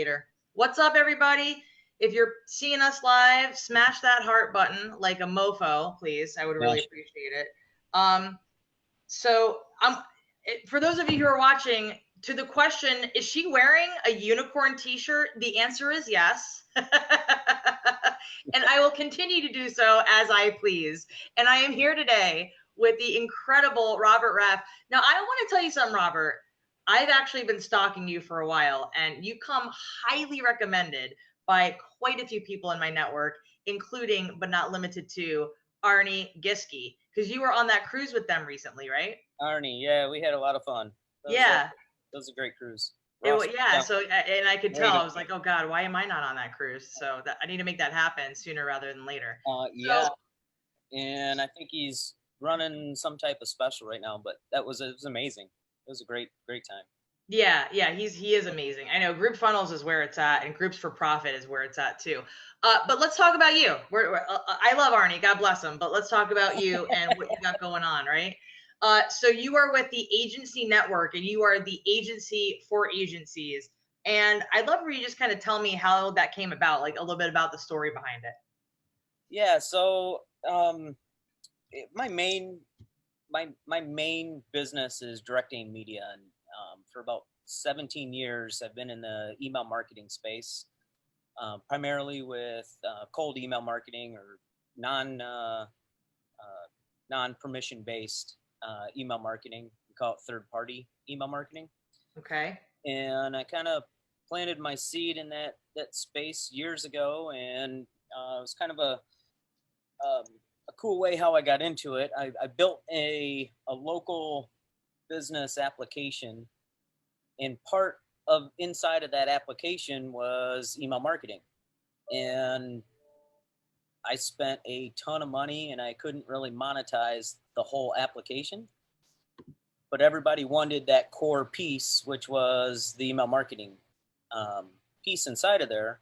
later. What's up, everybody? If you're seeing us live, smash that heart button like a mofo, please. I would really appreciate it. So for those of you who are watching, to the question, is she wearing a unicorn t-shirt? The answer is yes. And I will continue to do so as I please. And I am here today with the incredible Robert Raff. Now, I want to tell you something, Robert. I've actually been stalking you for a while, and you come highly recommended by quite a few people in my network, including, but not limited to, Arnie Giske, because you were on that cruise with them recently, right? Arnie, yeah, we had a lot of fun. That was a great cruise. So, and I could tell, I was like, oh God, why am I not on that cruise? So I need to make that happen sooner rather than later. And I think he's running some type of special right now, but it was amazing. It was a great time. Yeah, he is amazing. I know Group Funnels is where it's at, and Groups for Profit is where it's at too. But let's talk about you. I love Arnie, God bless him. But let's talk about you and what you got going on, right? So you are with the Agency Network, and you are the agency for agencies. And I'd love for you to just kind of tell me how that came about, like a little bit about the story behind it. Yeah. So my main business is directing media, and for about 17 years, I've been in the email marketing space, primarily with cold email marketing or non-permission based email marketing. We call it third-party email marketing. Okay. And I kind of planted my seed in that space years ago, and it was kind of a cool way how I got into it. I built a local business application, and part of inside of that application was email marketing. And I spent a ton of money, and I couldn't really monetize the whole application. But everybody wanted that core piece, which was the email marketing piece inside of there.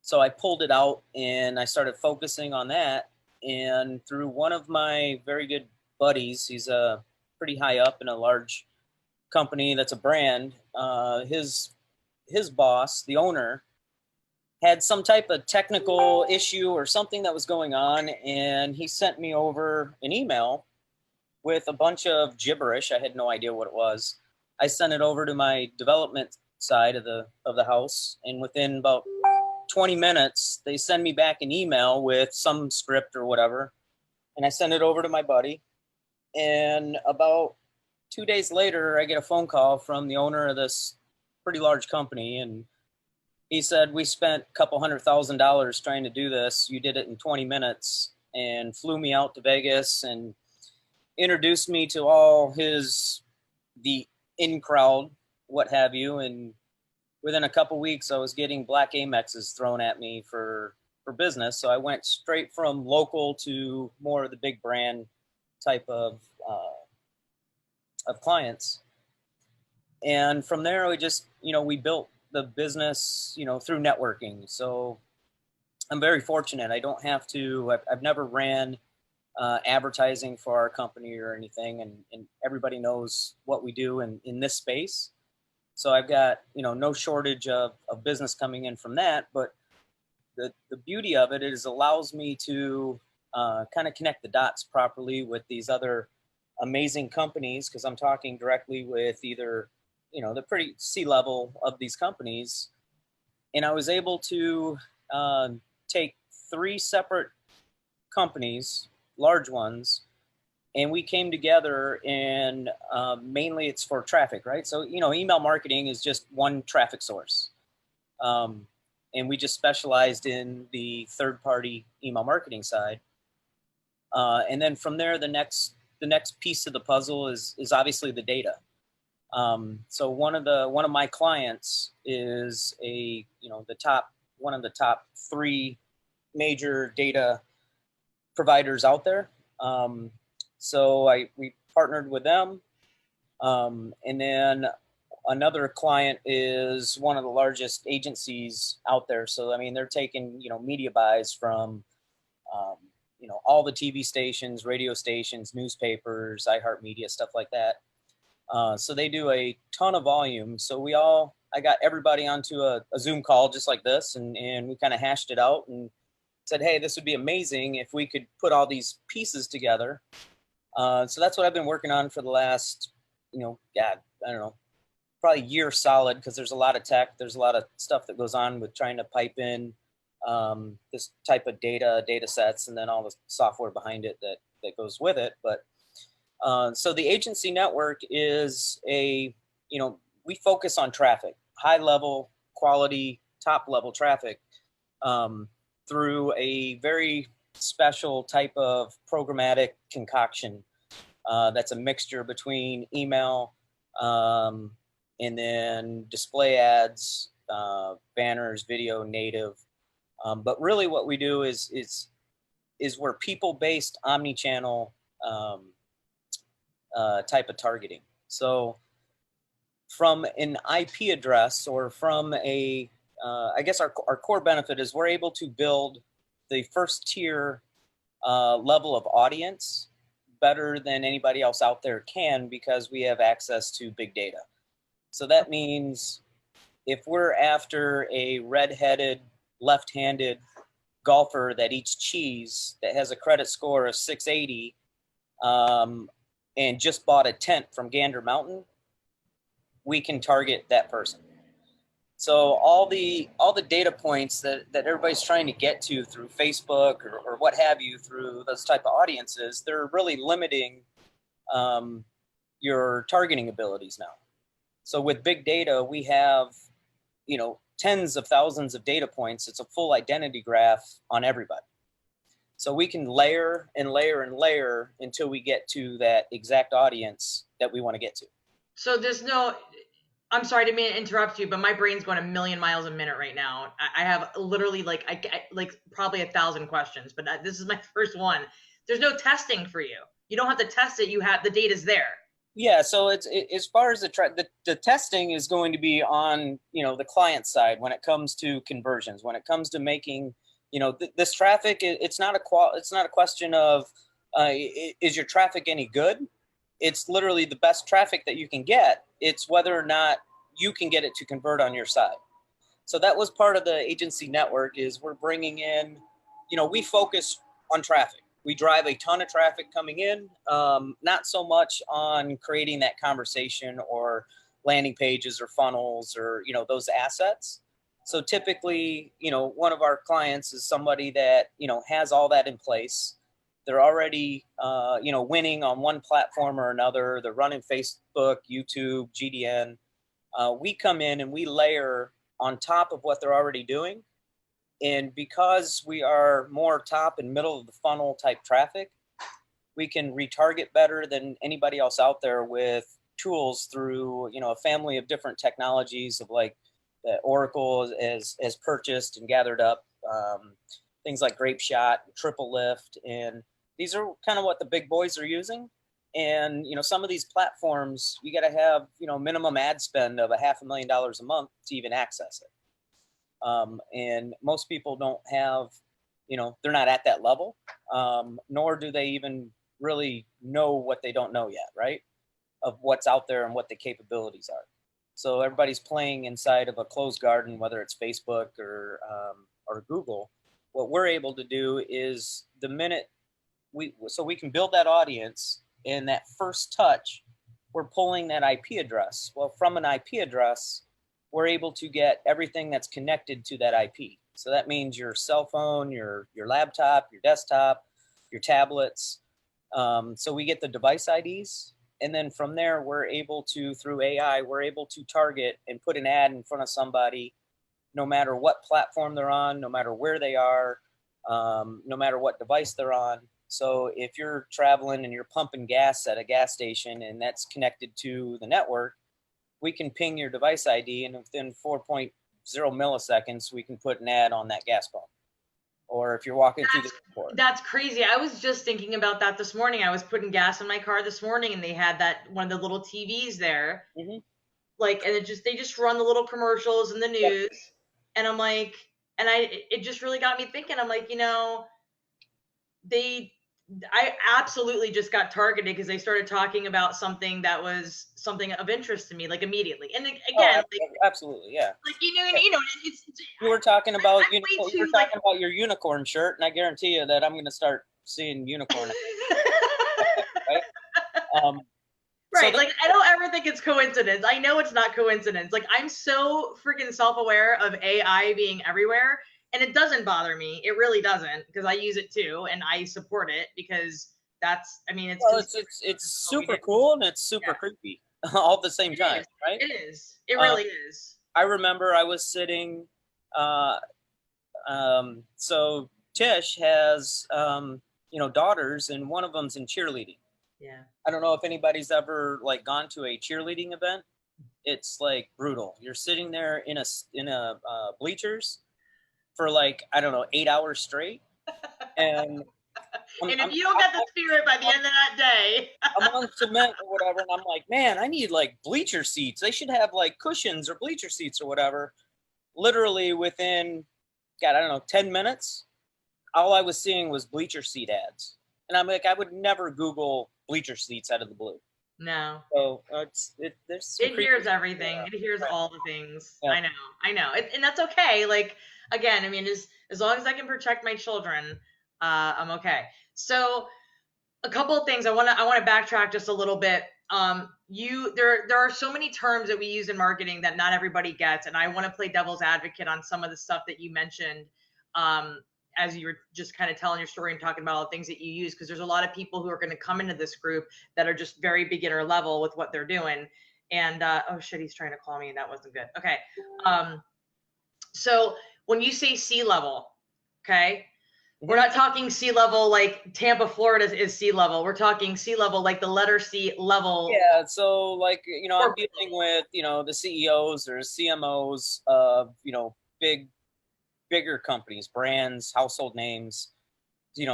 So I pulled it out, and I started focusing on that. And through one of my very good buddies, he's pretty high up in a large company that's a brand. His boss, the owner, had some type of technical issue or something that was going on, and he sent me over an email with a bunch of gibberish. I had no idea what it was. I sent it over to my development side of the house, and within about 20 minutes, they send me back an email with some script or whatever, and I send it over to my buddy. And about 2 days later, I get a phone call from the owner of this pretty large company, and he said, "We spent a couple $100,000 trying to do this. You did it in 20 minutes," and flew me out to Vegas and introduced me to all the in crowd, what have you. And within a couple weeks, I was getting black Amexes thrown at me for business. So I went straight from local to more of the big brand type of clients. And from there, we just, we built the business, through networking. So I'm very fortunate. I don't have to, I've never ran advertising for our company or anything. And everybody knows what we do in this space. So I've got, no shortage of business coming in from that. But the beauty of it is allows me to kind of connect the dots properly with these other amazing companies, because I'm talking directly with either, the pretty C-level of these companies. And I was able to take 3 separate companies, large ones, and we came together, and mainly it's for traffic, right? So, email marketing is just one traffic source. And we just specialized in the third-party email marketing side. And then from there, the next piece of the puzzle is obviously the data. So one of my clients is one of the top 3 major data providers out there. So we partnered with them. And then another client is one of the largest agencies out there. So, they're taking, media buys from, all the TV stations, radio stations, newspapers, iHeartMedia, stuff like that. So they do a ton of volume. So we all I got everybody onto a Zoom call just like this, and we kind of hashed it out and said, hey, this would be amazing if we could put all these pieces together. So that's what I've been working on for the last, I don't know, probably year solid, because there's a lot of tech. There's a lot of stuff that goes on with trying to pipe in this type of data sets, and then all the software behind it that goes with it. But so the agency network is we focus on traffic, high level, quality, top level traffic through a very special type of programmatic concoction that's a mixture between email and then display ads, banners, video, native. But really what we do is we're people-based omni-channel type of targeting. So from an IP address, or from I guess our core benefit is we're able to build the first tier level of audience better than anybody else out there can, because we have access to big data. So that means if we're after a redheaded, left-handed golfer that eats cheese, that has a credit score of 680, and just bought a tent from Gander Mountain, we can target that person. So all the data points that everybody's trying to get to through Facebook or what have you, through those type of audiences, they're really limiting your targeting abilities now. So with big data, we have tens of thousands of data points. It's a full identity graph on everybody. So we can layer and layer and layer until we get to that exact audience that we want to get to. So there's no, I'm sorry, I didn't mean to interrupt you, but my brain's going a million miles a minute right now. I have literally like probably 1,000 questions, but this is my first one. There's no testing for you. You don't have to test it. You have, the data's there. Yeah, so it's as far as the testing is going to be on the client side when it comes to conversions, when it comes to making this traffic. It's not a question of is your traffic any good. It's literally the best traffic that you can get. It's whether or not you can get it to convert on your side. So that was part of the agency network, is we're bringing in, we focus on traffic. We drive a ton of traffic coming in, not so much on creating that conversation or landing pages or funnels or, those assets. So typically, one of our clients is somebody that, has all that in place. They're already, winning on one platform or another. They're running Facebook, YouTube, GDN. We come in and we layer on top of what they're already doing. And because we are more top and middle of the funnel type traffic, we can retarget better than anybody else out there with tools through, a family of different technologies of like that Oracle has purchased and gathered up, things like Grape Shot, Triple Lift, and these are kind of what the big boys are using. And some of these platforms, you got to have minimum ad spend of $500,000 a month to even access it. And most people don't have, they're not at that level, nor do they even really know what they don't know yet, right? Of what's out there and what the capabilities are. So everybody's playing inside of a closed garden, whether it's Facebook or Google. What we're able to do is the minute we can build that audience, and that first touch, we're pulling that IP address. Well, from an IP address, we're able to get everything that's connected to that IP. So that means your cell phone, your laptop, your desktop, your tablets. So we get the device IDs. And then from there, we're able to, through AI, we're able to target and put an ad in front of somebody, no matter what platform they're on, no matter where they are, no matter what device they're on. So if you're traveling and you're pumping gas at a gas station and that's connected to the network, we can ping your device ID, and within 4.0 milliseconds, we can put an ad on that gas pump. Or if you're walking through the airport. That's crazy. I was just thinking about that this morning. I was putting gas in my car this morning, and they had that one of the little TVs there. Mm-hmm. Like, and they just run the little commercials in the news. Yep. And I'm like, it just really got me thinking. I'm like, I absolutely just got targeted because they started talking about something that was something of interest to me, like immediately. And again, absolutely, yeah. like it's You were talking about I'm way you were too talking about your unicorn shirt, and I guarantee you that I'm going to start seeing unicorn. Right? Right. Like, I don't ever think it's coincidence. I know it's not coincidence. Like, I'm so freaking self-aware of AI being everywhere, and it doesn't bother me. It really doesn't, because I use it too, and I support it because that's, I mean, it's well, it's super cool and it's super creepy all at the same time, right? It is. It really is. I remember I was sitting. So Tish has daughters, and one of them's in cheerleading. Yeah. I don't know if anybody's ever like gone to a cheerleading event. It's like brutal. You're sitting there in a bleachers for like, I don't know, 8 hours straight, and if you don't get the spirit by the end of that day, I'm on cement or whatever, and I'm like, man, I need like bleacher seats. They should have like cushions or bleacher seats or whatever. Literally within, God, I don't know, 10 minutes, all I was seeing was bleacher seat ads. And I'm like, I would never Google bleacher seats out of the blue. No. So it hears everything. It hears all the things. Yeah. I know. And that's okay. Like, again, I mean, as long as I can protect my children, I'm okay. So a couple of things I want to backtrack just a little bit. There are so many terms that we use in marketing that not everybody gets, and I want to play devil's advocate on some of the stuff that you mentioned as you were just kind of telling your story and talking about all the things that you use, because there's a lot of people who are going to come into this group that are just very beginner level with what they're doing. And oh shit, he's trying to call me. That wasn't good. Okay. So when you say sea level, okay, we're not talking sea level like Tampa, Florida is sea level. We're talking sea level like the letter C level. Yeah, so like, I'm dealing with, the CEOs or CMOs of, bigger companies, brands, household names,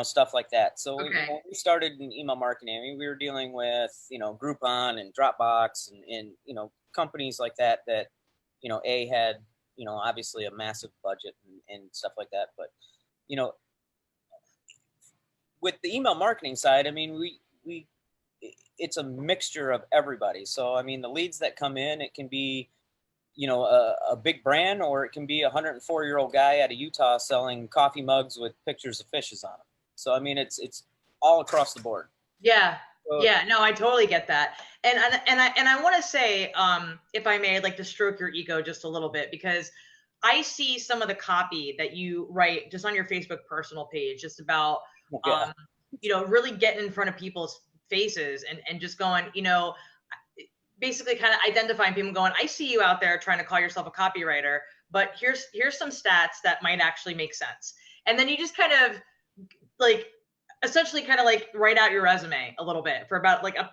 stuff like that. So when we started in email marketing, I mean, we were dealing with, Groupon and Dropbox and companies like that, had, obviously a massive budget and stuff like that. But, with the email marketing side, I mean, it's a mixture of everybody. So, I mean, the leads that come in, it can be, a big brand, or it can be a 104-year-old guy out of Utah selling coffee mugs with pictures of fishes on them. So, I mean, it's all across the board. Yeah. Yeah, no, I totally get that. And I want to say, if I may, I'd like to stroke your ego just a little bit, because I see some of the copy that you write just on your Facebook personal page, just about, really getting in front of people's faces and just going, basically kind of identifying people, going, I see you out there trying to call yourself a copywriter, but here's some stats that might actually make sense. And then you just kind of like essentially kind of like write out your resume a little bit for about like a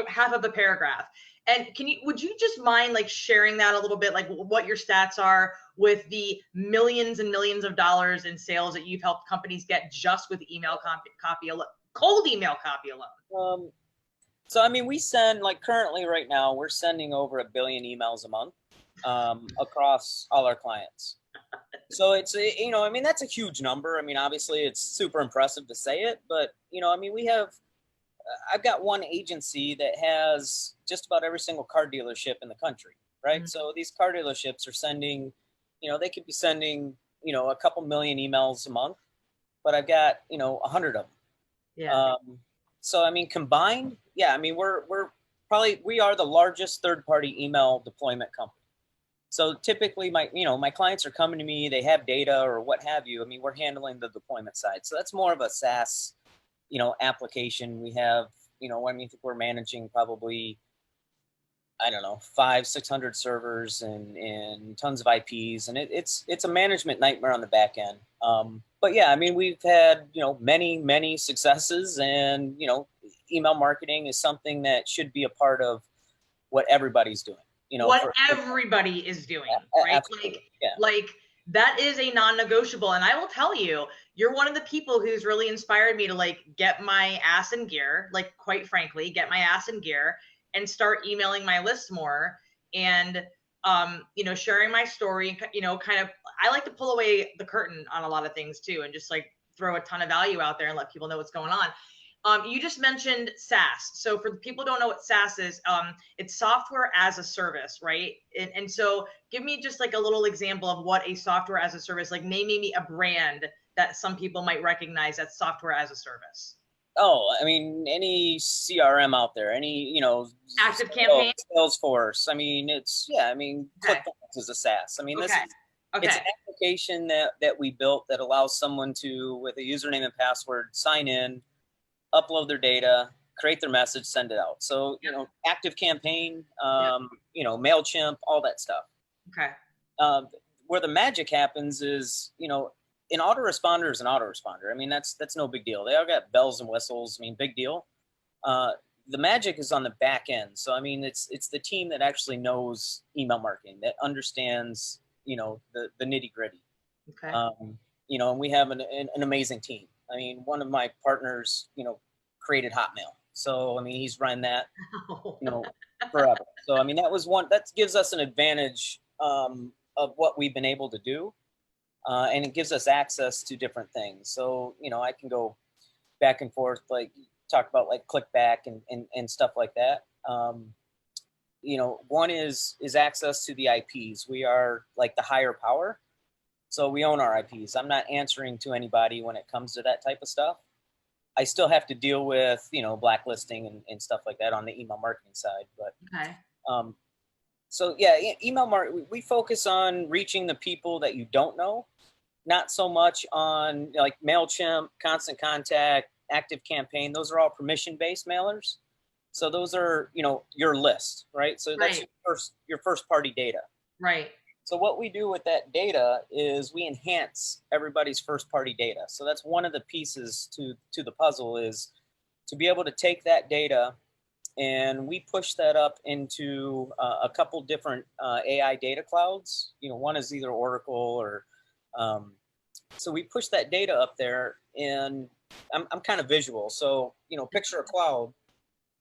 half of a paragraph. And would you just mind like sharing that a little bit, like what your stats are with the millions and millions of dollars in sales that you've helped companies get just with email copy alone, cold email copy alone? So, I mean, we send, like, currently right now, we're sending over 1 billion emails a month across all our clients. So it's, I mean, that's a huge number. I mean, obviously it's super impressive to say it, but, I mean, I've got one agency that has just about every single car dealership in the country, right? Mm-hmm. So these car dealerships are sending, they could be sending, a couple million emails a month, but I've got, 100 of them. Yeah. So, I mean, combined, yeah, I mean, we are the largest third-party email deployment company. So typically my clients are coming to me, they have data or what have you. I mean, we're handling the deployment side. So that's more of a SaaS, application. We have, I mean, I think we're managing probably, I don't know, 500-600 servers and tons of IPs. And it's a management nightmare on the back end. But yeah, I mean, we've had, many successes, and, email marketing is something that should be a part of what everybody's doing. What everybody is doing, right? Like that is a non-negotiable. And I will tell you, you're one of the people who's really inspired me to like get my ass in gear, like quite frankly, get my ass in gear and start emailing my lists more. And sharing my story, kind of, I like to pull away the curtain on a lot of things too, and just like throw a ton of value out there and let people know what's going on. You just mentioned SaaS. So for the people who don't know what SaaS is, it's software as a service, right? And so give me just like a little example of what a software as a service, like name me a brand that some people might recognize that's software as a service. Oh, I mean, any CRM out there, any, Active Campaign. Salesforce. I mean, I mean, Okay. ClickFunnels is a SaaS. I mean, Okay. it's Okay. an application that we built that allows someone to, with a username and password, sign in, upload their data, create their message, send it out. So, Active Campaign, MailChimp, all that stuff. Okay. Where the magic happens is, an autoresponder is an autoresponder. I mean, that's no big deal. They all got bells and whistles. I mean, big deal. The magic is on the back end. So, I mean, it's the team that actually knows email marketing, that understands, the nitty gritty. Okay. And we have an amazing team. I mean, one of my partners, created Hotmail. So, I mean, he's run that, forever. So, I mean, that gives us an advantage of what we've been able to do. And it gives us access to different things. So, I can go back and forth, like talk about like clickback and stuff like that. One is access to the IPs. We are like the higher power. So we own our IPs. I'm not answering to anybody when it comes to that type of stuff. I still have to deal with, blacklisting and stuff like that on the email marketing side. But Okay. So yeah, email marketing, we focus on reaching the people that you don't know, not so much on like MailChimp, Constant Contact, Active Campaign. Those are all permission-based mailers. So those are, your list, right? So that's your first party data. Right. So what we do with that data is we enhance everybody's first party data. So that's one of the pieces to the puzzle, is to be able to take that data, and we push that up into a couple different AI data clouds. One is either Oracle or, so we push that data up there, and I'm kind of visual. So, picture a cloud.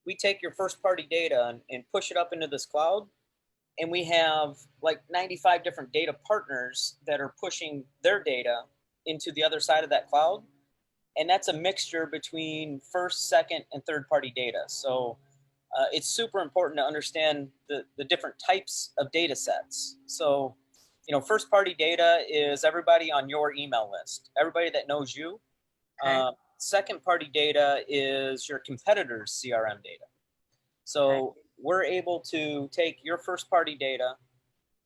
We take your first party data and push it up into this cloud. And we have like 95 different data partners that are pushing their data into the other side of that cloud. And that's a mixture between first, second, and third party data. So it's super important to understand the different types of data sets. So, first party data is everybody on your email list, everybody that knows you. Okay. Second party data is your competitors' CRM data. So we're able to take your first party data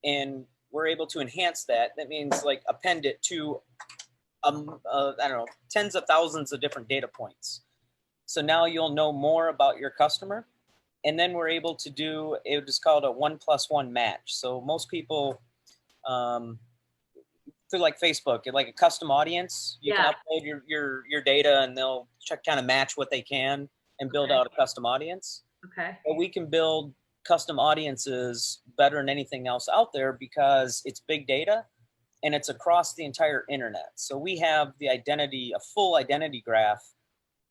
and we're able to enhance that. That means like append it to, I don't know, tens of thousands of different data points. So now you'll know more about your customer. And then we're able to do, it is called a 1+1 match. So most people, through like Facebook, like a custom audience, you can upload your data and they'll kind of match what they can and build out a custom audience. Okay. But we can build custom audiences better than anything else out there because it's big data and it's across the entire internet. So we have the identity, a full identity graph,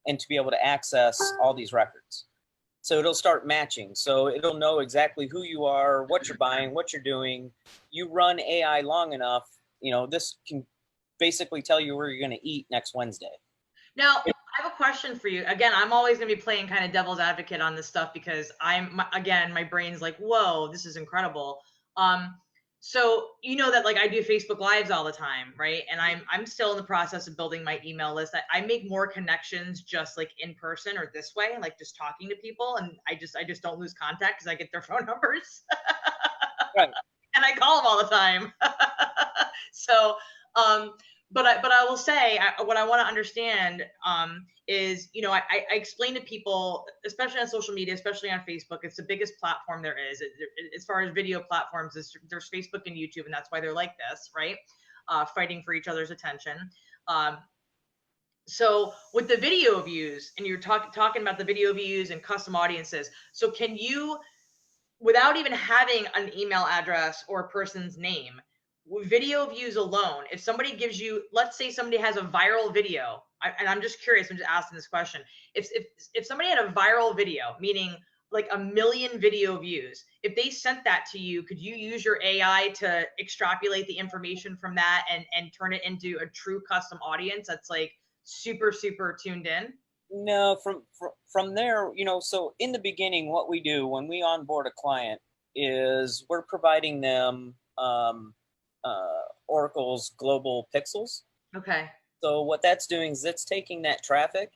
and to be able to access all these records. So it'll start matching. So it'll know exactly who you are, what you're buying, what you're doing. You run AI long enough, this can basically tell you where you're going to eat next Wednesday. Now, I have a question for you. Again, I'm always going to be playing kind of devil's advocate on this stuff because my brain's like, whoa, this is incredible. So that like I do Facebook Lives all the time, right? And I'm still in the process of building my email list. I make more connections just like in person or this way, like just talking to people, and I just don't lose contact because I get their phone numbers. Right. And I call them all the time. So, but I will say what I want to understand is, I explain to people, especially on social media, especially on Facebook, it's the biggest platform there is. As far as video platforms, there's Facebook and YouTube, and that's why they're like this, right? Fighting for each other's attention. So with the video views, and you're talking about the video views and custom audiences, so can you, without even having an email address or a person's name, video views alone, if somebody gives you, let's say somebody has a viral video, and I'm just curious, I'm just asking this question. If somebody had a viral video, meaning like 1 million video views, if they sent that to you, could you use your AI to extrapolate the information from that and turn it into a true custom audience that's like super, super tuned in? No, from there, so in the beginning, what we do when we onboard a client is we're providing them Oracle's global pixels. Okay. So what that's doing is it's taking that traffic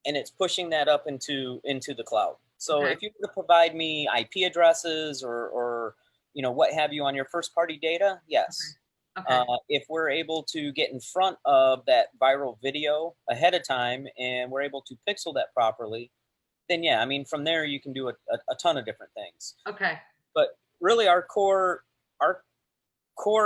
and it's pushing that up into the cloud. So Okay. if you were to provide me IP addresses or what have you on your first party data, yes. Okay. If we're able to get in front of that viral video ahead of time and we're able to pixel that properly, then yeah, I mean, from there you can do a ton of different things. Okay. But really our core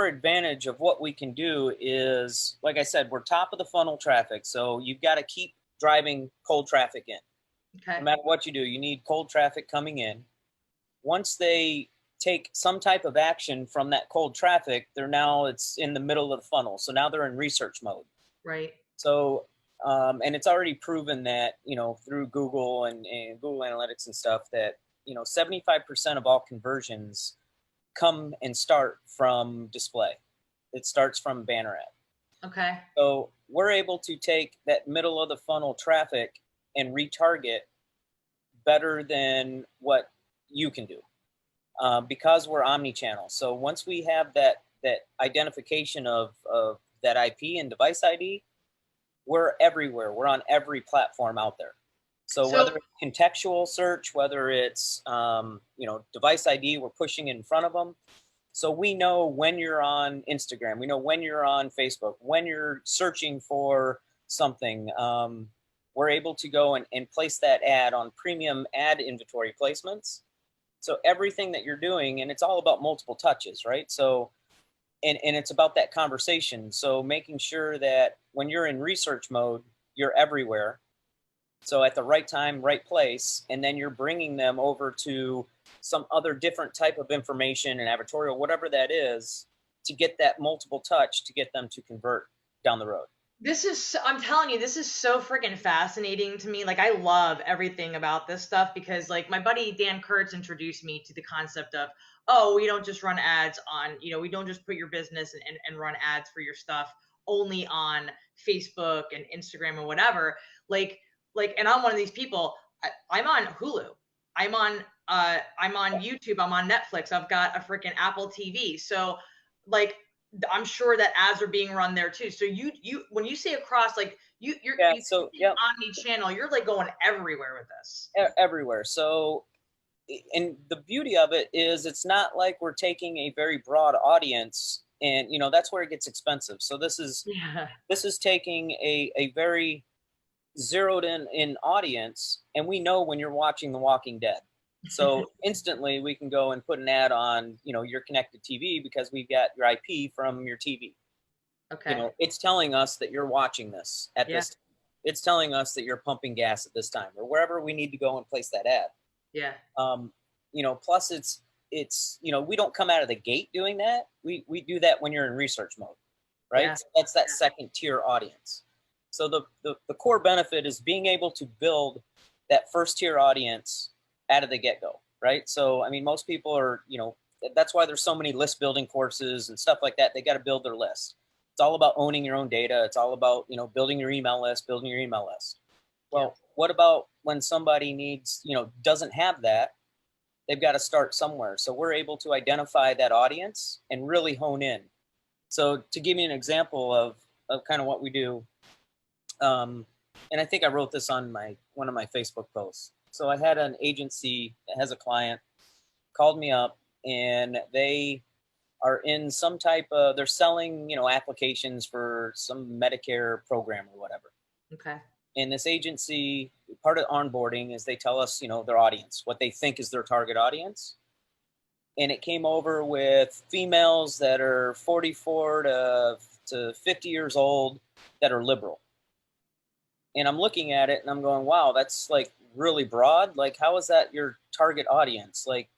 advantage of what we can do is, like I said, we're top of the funnel traffic. So you've got to keep driving cold traffic in. Okay. No matter what you do, you need cold traffic coming in. Once they take some type of action from that cold traffic, it's in the middle of the funnel. So now they're in research mode. Right. So, and it's already proven that, through Google and Google Analytics and stuff that, 75% of all conversions come and start from display. It starts from banner ad. Okay. So we're able to take that middle of the funnel traffic and retarget better than what you can do because we're omni-channel. So once we have that identification of that IP and device ID, we're everywhere. We're on every platform out there. So whether it's contextual search, whether it's device ID, we're pushing it in front of them. So we know when you're on Instagram, we know when you're on Facebook, when you're searching for something. We're able to go and place that ad on premium ad inventory placements. So everything that you're doing, and it's all about multiple touches, right? So, and it's about that conversation. So making sure that when you're in research mode, you're everywhere. So at the right time, right place, and then you're bringing them over to some other different type of information and advertorial, whatever that is, to get that multiple touch to get them to convert down the road. I'm telling you, this is so freaking fascinating to me. Like, I love everything about this stuff because, like, my buddy Dan Kurtz introduced me to the concept of, oh, we don't just run ads on, we don't just put your business and run ads for your stuff only on Facebook and Instagram or whatever. Like, and I'm one of these people. I'm on Hulu. I'm on YouTube. I'm on Netflix. I've got a freaking Apple TV. So, like, I'm sure that ads are being run there too. So you when you say across, like you're omni-channel, you're like going everywhere with this. Everywhere. So, and the beauty of it is it's not like we're taking a very broad audience and that's where it gets expensive. So this is taking a very zeroed in audience, and we know when you're watching The Walking Dead. So instantly we can go and put an ad on, your connected TV because we've got your IP from your TV. Okay. It's telling us that you're watching this at this time. It's telling us that you're pumping gas at this time or wherever we need to go and place that ad. Yeah. Plus it's we don't come out of the gate doing that. We do that when you're in research mode, right? Yeah. So that's that second tier audience. So the core benefit is being able to build that first tier audience out of the get-go, right? So, I mean, most people are, that's why there's so many list building courses and stuff like that. They got to build their list. It's all about owning your own data. It's all about, building your email list. Well, what about when somebody needs, doesn't have that? They've got to start somewhere. So we're able to identify that audience and really hone in. So to give you an example of kind of what we do, and I think I wrote this on one of my Facebook posts. So I had an agency that has a client called me up, and they are in some type of, they're selling, applications for some Medicare program or whatever. Okay. And this agency, part of onboarding is they tell us, their audience, what they think is their target audience. And it came over with females that are 44 to 50 years old that are liberal. And I'm looking at it and I'm going, wow, that's like really broad. Like, how is that your target audience? Like,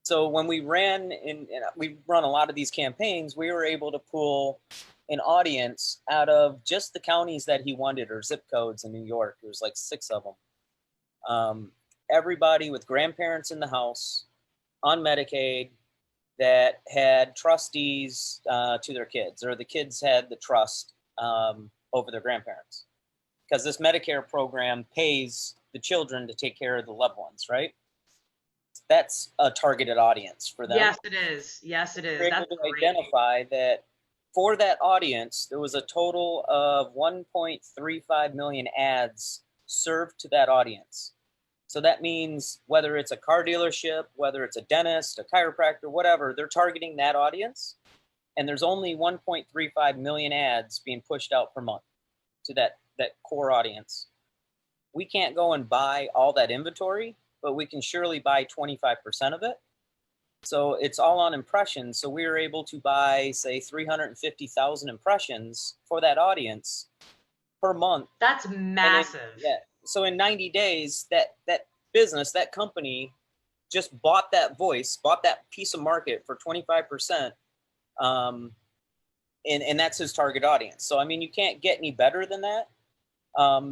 so when we ran we run a lot of these campaigns, we were able to pull an audience out of just the counties that he wanted or zip codes in New York. There was like 6 of them. Everybody with grandparents in the house on Medicaid that had trustees to their kids, or the kids had the trust over their grandparents. because this Medicare program pays the children to take care of the loved ones, right? That's a targeted audience for them. Yes, it is. Yes, it is. We're That's able to great. identify that for that audience, there was a total of 1.35 million ads served to that audience. So that means whether it's a car dealership, whether it's a dentist, a chiropractor, whatever, they're targeting that audience. And there's only 1.35 million ads being pushed out per month to that core audience. We can't go and buy all that inventory, but we can surely buy 25% of it. So it's all on impressions. So we were able to buy, say, 350,000 impressions for that audience per month. That's massive. So in 90 days, that business, that company just bought that voice, bought that piece of market for 25%. And that's his target audience. So, I mean, you can't get any better than that.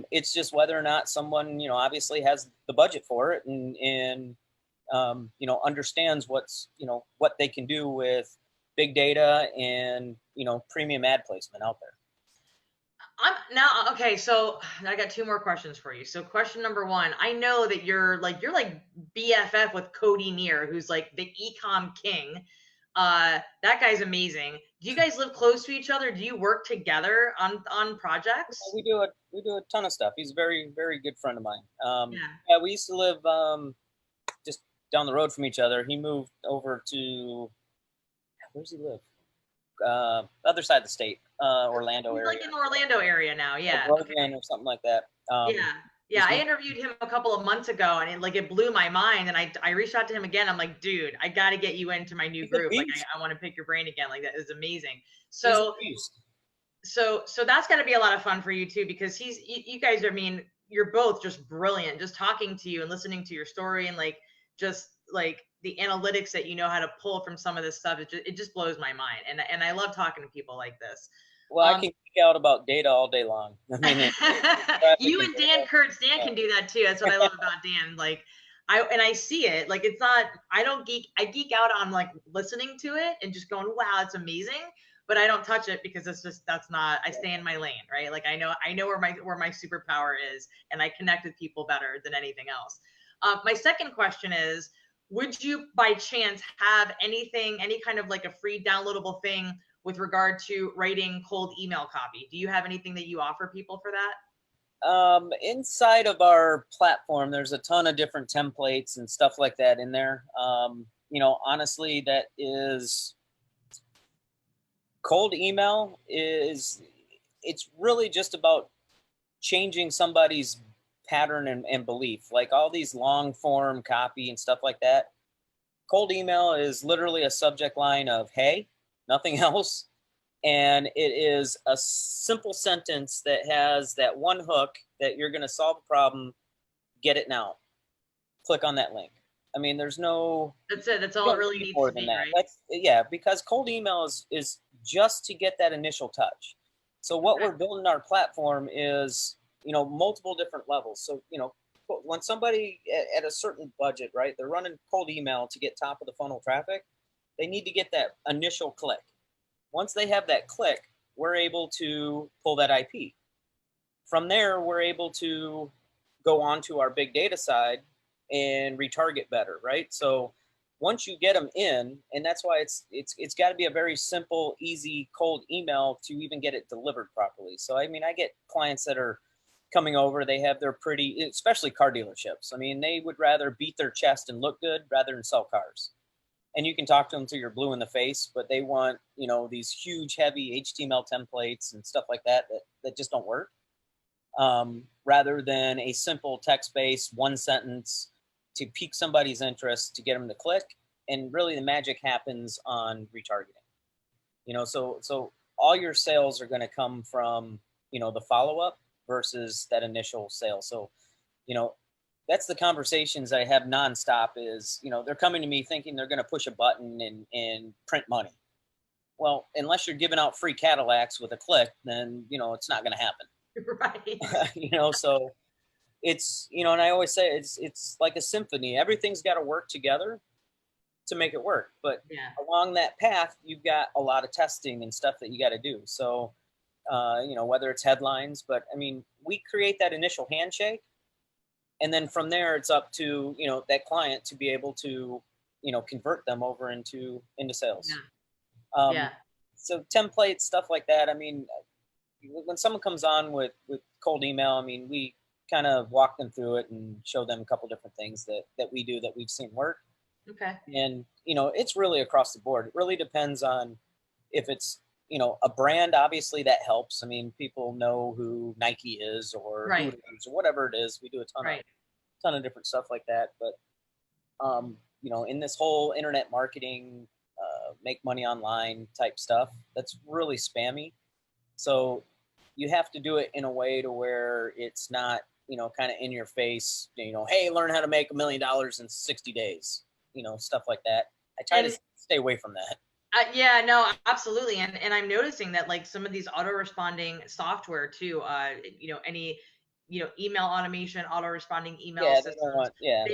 It's just whether or not someone, obviously has the budget for it and understands what's, what they can do with big data and, premium ad placement out there. Okay, so I got two more questions for you. So question number one, I know that you're like BFF with Cody Neer, who's like the e-com king. That guy's amazing. Do you guys live close to each other? Do you work together on projects? We do a ton of stuff. He's a very, very good friend of mine. Yeah, we used to live just down the road from each other. He moved over to, where's he live? The other side of the state, Orlando area. Like in the Orlando area now, yeah. Or something like that. Yeah. I interviewed him a couple of months ago, and it blew my mind. And I reached out to him again. I'm like, dude, I got to get you into my new group. Like, I want to pick your brain again. Like, that is amazing. So that's got to be a lot of fun for you too, because you guys are, I mean, you're both just brilliant. Just talking to you and listening to your story and just the analytics that you know how to pull from some of this stuff, it just blows my mind. And I love talking to people like this. Well, I can geek out about data all day long. I mean, you and Dan Kurtz, Dan can do that too. That's what I love about Dan. I see it. It's not, I geek out on listening to it and just going, wow, it's amazing. But I don't touch it because that's not, I stay in my lane, right? I know where my superpower is, and I connect with people better than anything else. My second question is, would you by chance have any kind of a free downloadable thing with regard to writing cold email copy? Do you have anything that you offer people for that? Inside of our platform, there's a ton of different templates and stuff like that in there. Honestly, that is cold email it's really just about changing somebody's pattern and belief. Like all these long form copy and stuff like that. Cold email is literally a subject line of, hey, nothing else. And it is a simple sentence that has that one hook that you're going to solve a problem. Get it now. Click on that link. I mean, there's no. That's it. That's all it really needs to be, right? Because cold email is just to get that initial touch. So what we're building our platform is, multiple different levels. So, when somebody at a certain budget, right, they're running cold email to get top of the funnel traffic, they need to get that initial click. Once they have that click, we're able to pull that IP. From there, we're able to go on to our big data side and retarget better, right? So once you get them in, and that's why it's got to be a very simple, easy, cold email to even get it delivered properly. So, I mean, I get clients that are coming over, they have their pretty, especially car dealerships. I mean, they would rather beat their chest and look good rather than sell cars. And you can talk to them till you're blue in the face, but they want, these huge, heavy HTML templates and stuff like that just don't work. Rather than a simple text-based one sentence to pique somebody's interest, to get them to click. And really the magic happens on retargeting. So all your sales are going to come from, the follow-up versus that initial sale. So, that's the conversations I have nonstop is, they're coming to me thinking they're going to push a button and print money. Well, unless you're giving out free Cadillacs with a click, then, it's not going to happen. Right. So it's, and I always say it's like a symphony. Everything's got to work together to make it work. But along that path, you've got a lot of testing and stuff that you got to do. So you know, whether it's headlines, but I mean, we create that initial handshake, and then from there it's up to, you know, that client to be able to, you know, convert them over into sales. Yeah. Yeah. So templates, stuff like that. I mean, when someone comes on with cold email, I mean, we kind of walk them through it and show them a couple different things that we do that we've seen work. Okay. And, you know, it's really across the board. It really depends on if it's, you know, a brand, obviously that helps. I mean, people know who Nike is or Right. Hooters or whatever it is. We do a Right. ton of different stuff like that. But, you know, in this whole internet marketing, make money online type stuff, that's really spammy. So you have to do it in a way to where it's not, you know, kind of in your face, you know, hey, learn how to make $1 million in 60 days, you know, stuff like that. I try to stay away from that. Yeah, no, absolutely. And I'm noticing that like some of these auto responding software too, you know, any, you know, email automation, auto responding email Yeah, they don't systems, want, yeah.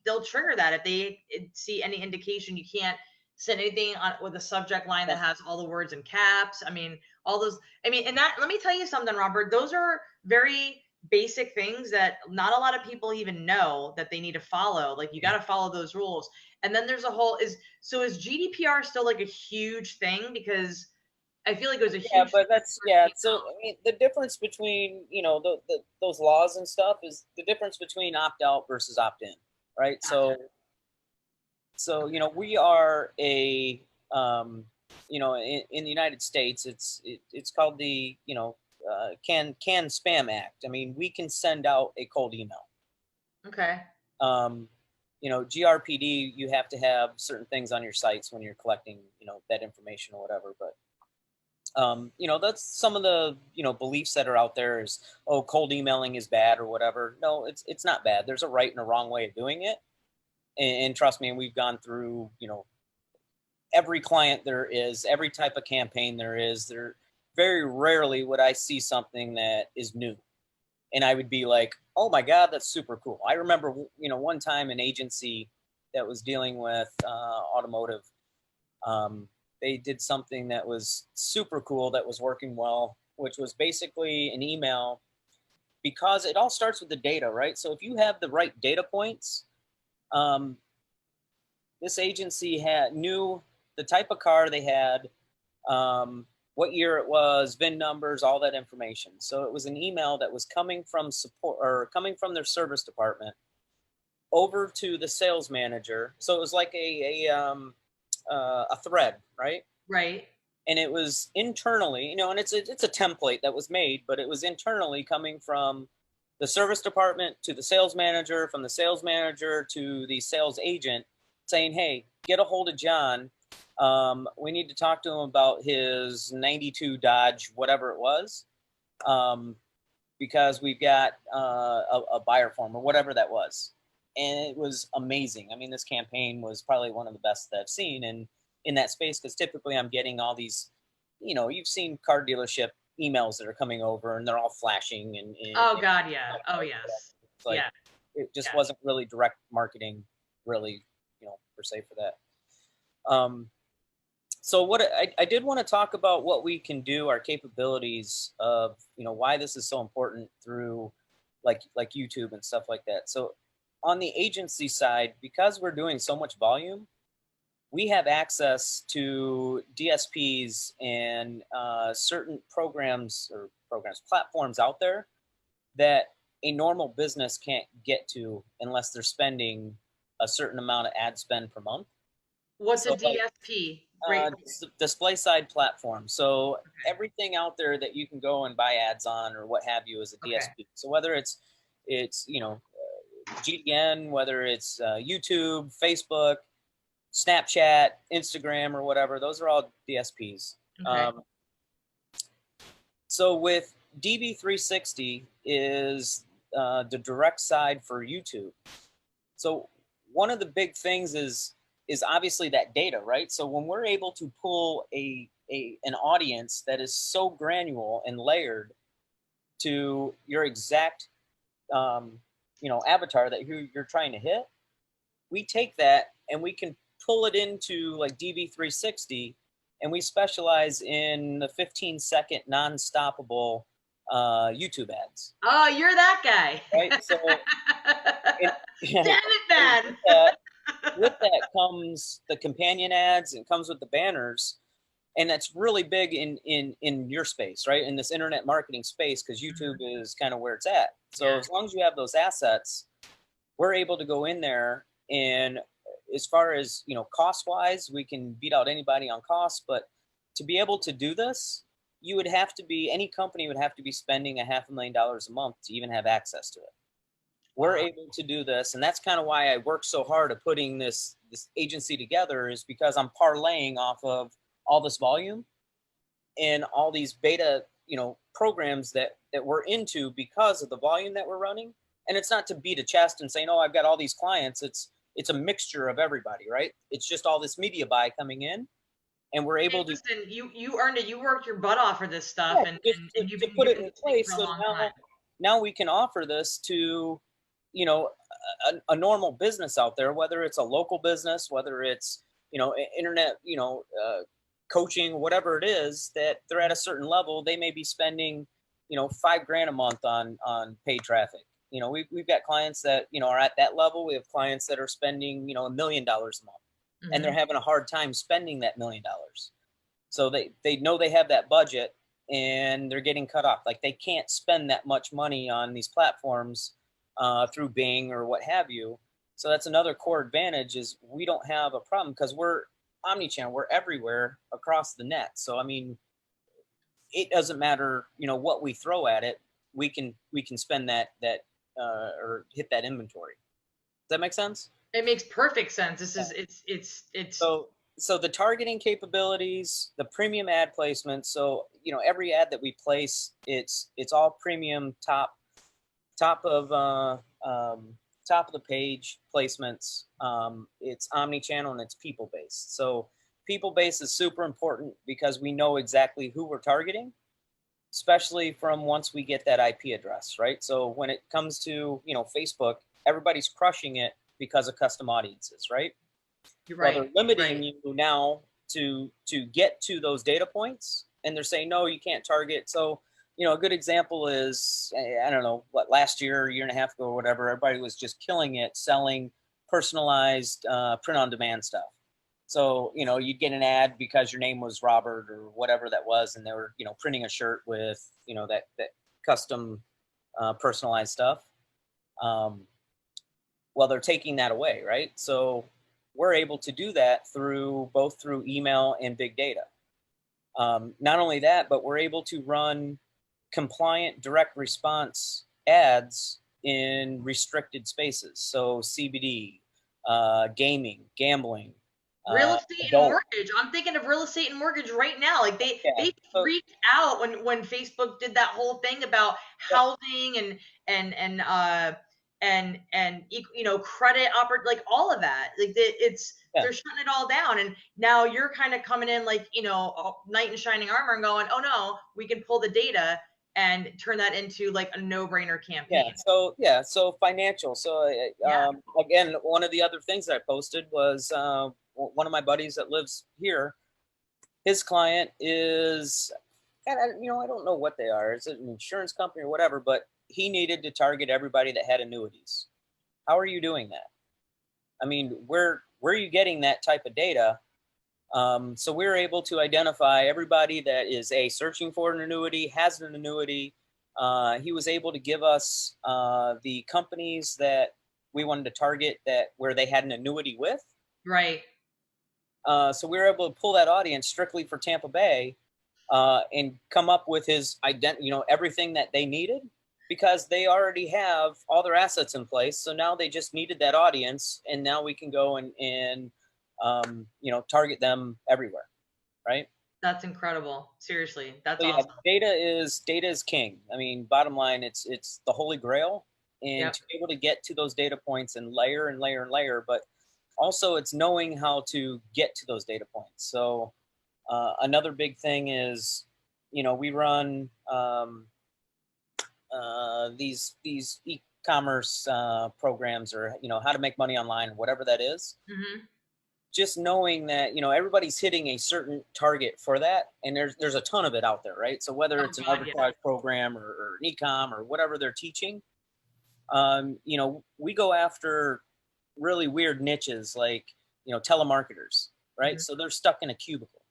they'll trigger that if they see any indication you can't send anything on with a subject line that has all the words in caps. I mean, all those, I mean, and that, let me tell you something, Robert, those are very basic things that not a lot of people even know that they need to follow. Like you got to follow those rules. And then there's a whole is GDPR still like a huge thing? Because I feel like it was a Yeah, huge thing but when it that's, first yeah. came So I mean, the difference between, you know, those laws and stuff is the difference between opt out versus opt in, right? out. Gotcha. So you know, we are a, you know, in the United States, it's called the, you know, can spam act. I mean, we can send out a cold email. Okay. Um, you know, GRPD, you have to have certain things on your sites when you're collecting, you know, that information or whatever. But you know, that's some of the, you know, beliefs that are out there is, oh, cold emailing is bad or whatever. No, it's not bad. There's a right and a wrong way of doing it. And trust me, we've gone through, you know, every client there is, every type of campaign there is. There very rarely would I see something that is new. And I would be like, oh my God, that's super cool. I remember, you know, one time an agency that was dealing with automotive, they did something that was super cool that was working well, which was basically an email, because it all starts with the data, right? So if you have the right data points, um, this agency knew the type of car they had, what year it was, VIN numbers, all that information. So it was an email that was coming from support or coming from their service department over to the sales manager. So it was like a thread, right? Right. And it was internally, you know, and it's a template that was made, but it was internally coming from the service department to the sales manager, from the sales manager to the sales agent, saying, "Hey, get a hold of John. We need to talk to him about his '92 Dodge, whatever it was, because we've got a buyer form or whatever that was." And it was amazing. I mean, this campaign was probably one of the best that I've seen in that space, because typically I'm getting all these, you know, you've seen car dealership emails that are coming over and they're all flashing Oh God, yeah. Oh yes. it's like, Yeah. it just Yeah. wasn't really direct marketing, really, you know, per se for that. So what I did want to talk about what we can do, our capabilities of, you know, why this is so important through like YouTube and stuff like that. So on the agency side, because we're doing so much volume, we have access to DSPs and certain platforms out there that a normal business can't get to unless they're spending a certain amount of ad spend per month. What's a So like, DSP? Great. display side platform. So Okay. everything out there that you can go and buy ads on or what have you is a Okay. DSP. So whether it's you know, GDN, whether it's YouTube, Facebook, Snapchat, Instagram, or whatever, those are all DSPs. Okay. So with DV360 is the direct side for YouTube. So one of the big things is obviously that data, right? So when we're able to pull an audience that is so granular and layered to your exact you know, avatar that you're trying to hit, we take that and we can pull it into like DV360 and we specialize in the 15-second non-stoppable YouTube ads. Oh, you're that guy. Right. So, it, Damn it, man. with that comes the companion ads and comes with the banners. And that's really big in your space, right? In this internet marketing space, because YouTube is kind of where it's at. So as long as you have those assets, we're able to go in there, and as far as, cost wise, we can beat out anybody on cost. But to be able to do this, any company would have to be spending $500,000 a month to even have access to it. We're able to do this, and that's kind of why I work so hard at putting this agency together, is because I'm parlaying off of all this volume and all these beta, programs that we're into because of the volume that we're running. And it's not to beat a chest and saying, oh, I've got all these clients. It's a mixture of everybody, right? It's just all this media buy coming in, and we're able to. Listen, you earned it. You worked your butt off for this stuff, and you've been put it in place. for a long time. Now we can offer this to, a normal business out there, whether it's a local business, whether it's, internet, coaching, whatever it is, that they're at a certain level, they may be spending, $5,000 a month on paid traffic. We've got clients that, are at that level. We have clients that are spending, $1 million a month, and they're having a hard time spending that $1 million. So they know they have that budget, and they're getting cut off. Like, they can't spend that much money on these platforms through Bing or what have you. So that's another core advantage, is we don't have a problem because we're omni-channel. We're everywhere across the net. So, I mean, it doesn't matter, what we throw at it. We can spend that or hit that inventory. Does that make sense? It makes perfect sense. This is it's so the targeting capabilities, the premium ad placement. So, every ad that we place, it's all premium, top of the page placements. It's omni-channel, and it's people based. So people based is super important because we know exactly who we're targeting, especially from once we get that IP address, right? So when it comes to, Facebook, everybody's crushing it because of custom audiences, right? You're right. Well, they're limiting you now to get to those data points, and they're saying, no, you can't target. So, a good example is, I don't know, last year, year and a half ago, or whatever, everybody was just killing it, selling personalized print-on-demand stuff. So, you'd get an ad because your name was Robert or whatever that was, and they were, printing a shirt with, that custom personalized stuff. Well, they're taking that away, right? So we're able to do that both through email and big data. Not only that, but we're able to run compliant direct response ads in restricted spaces. So CBD, gaming, gambling, real estate and mortgage. I'm thinking of real estate and mortgage right now. Like they freaked out when Facebook did that whole thing about housing and credit like all of that. Like they're shutting it all down, and now you're kind of coming in like knight in shining armor and going, oh no, we can pull the data and turn that into like a no-brainer campaign. So financial. So again, one of the other things that I posted was one of my buddies that lives here. His client is, I don't know what they are. Is it an insurance company or whatever? But he needed to target everybody that had annuities. How are you doing that? I mean, where are you getting that type of data? So we're able to identify everybody that is searching for an annuity, has an annuity. He was able to give us the companies that we wanted to target where they had an annuity with. Right. So we were able to pull that audience strictly for Tampa Bay and come up with his everything that they needed, because they already have all their assets in place. So now they just needed that audience, and now we can go and target them everywhere, right? That's incredible. Seriously, that's awesome. Data is king. I mean, bottom line, it's the holy grail, and to be able to get to those data points and layer and layer and layer, but also it's knowing how to get to those data points. So another big thing is, we run these e-commerce programs, or how to make money online, whatever that is. Mm-hmm. just knowing that, you know, everybody's hitting a certain target for that, and there's a ton of it out there, right? So whether Oh it's an God, yeah. arbitrage program or an e-com or whatever they're teaching, you know, we go after really weird niches like, you know, telemarketers, right? Mhm. So they're stuck in a cubicle.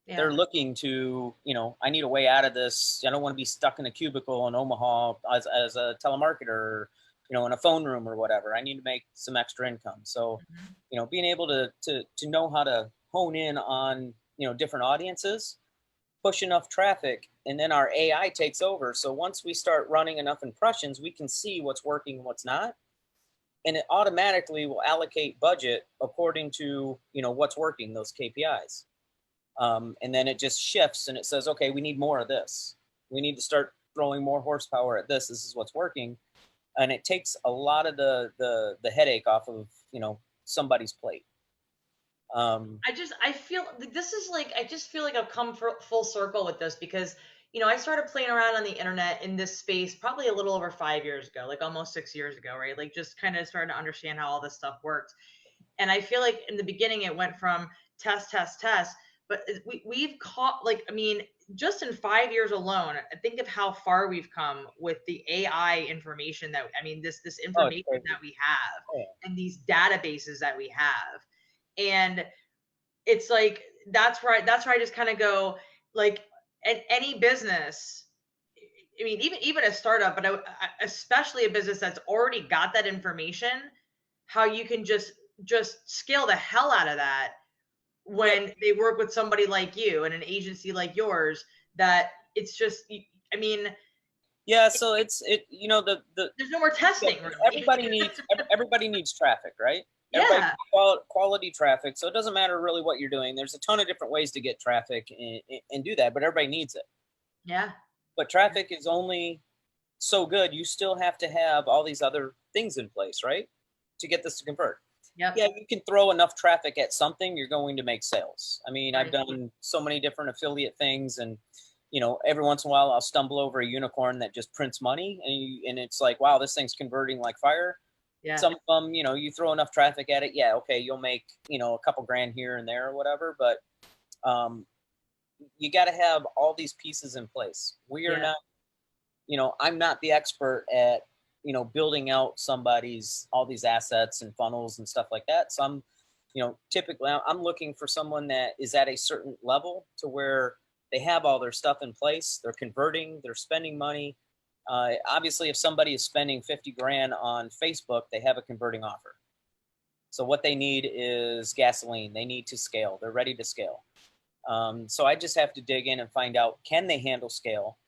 Yeah. They're looking to, you know, I need a way out of this. I don't want to be stuck in a cubicle in Omaha as a telemarketer, or, you know, in a phone room or whatever. I need to make some extra income. So, Mhm. you know, being able to know how to hone in on, you know, different audiences, push enough traffic, and then our AI takes over. So once we start running enough impressions, we can see what's working and what's not, and it automatically will allocate budget according to, you know, what's working, those KPIs. And then it just shifts and it says, okay, we need more of this. We need to start throwing more horsepower at this. This is what's working, and it takes a lot of the headache off of, you know, somebody's plate. I feel this is like, I just feel like I've come full circle with this because, I started playing around on the internet in this space probably a little over 5 years ago, like almost 6 years ago, right? Like just kind of starting to understand how all this stuff works. And I feel like in the beginning it went from test, test, test, but we've caught, like, I mean, just in 5 years alone, think of how far we've come with the AI information that, I mean, this Oh, it's information crazy. that we have Oh, and these databases that we have. And it's like that's where I just kind of go, like, any business, I mean, even a startup, but especially a business that's already got that information, how you can just scale the hell out of that yeah, when they work with somebody like you and an agency like yours, that it's just, I mean, yeah. So you know, the there's no more yeah, testing really. everybody needs traffic, right? Everybody Yeah, quality traffic. So it doesn't matter really what you're doing. There's a ton of different ways to get traffic and do that, but everybody needs it. yeah, But traffic is only so good. You still have to have all these other things in place, right? To get this to convert. yep, Yeah, you can throw enough traffic at something, you're going to make sales. I mean, I've right, done so many different affiliate things, and, you know, every once in a while I'll stumble over a unicorn that just prints money, and it's like, wow, this thing's converting like fire. yeah, Some of them, you know, you throw enough traffic at it, yeah, okay, you'll make, you know, a couple grand here and there or whatever, but um, you got to have all these pieces in place. We are yeah, not, you know, I'm not the expert at, you know, building out somebody's all these assets and funnels and stuff like that. So I'm, you know, typically I'm looking for someone that is at a certain level to where they have all their stuff in place, they're converting, they're spending money. Obviously, if somebody is spending 50 grand on Facebook, they have a converting offer. So what they need is gasoline. They need to scale. They're ready to scale. So I just have to dig in and find out, can they handle scale?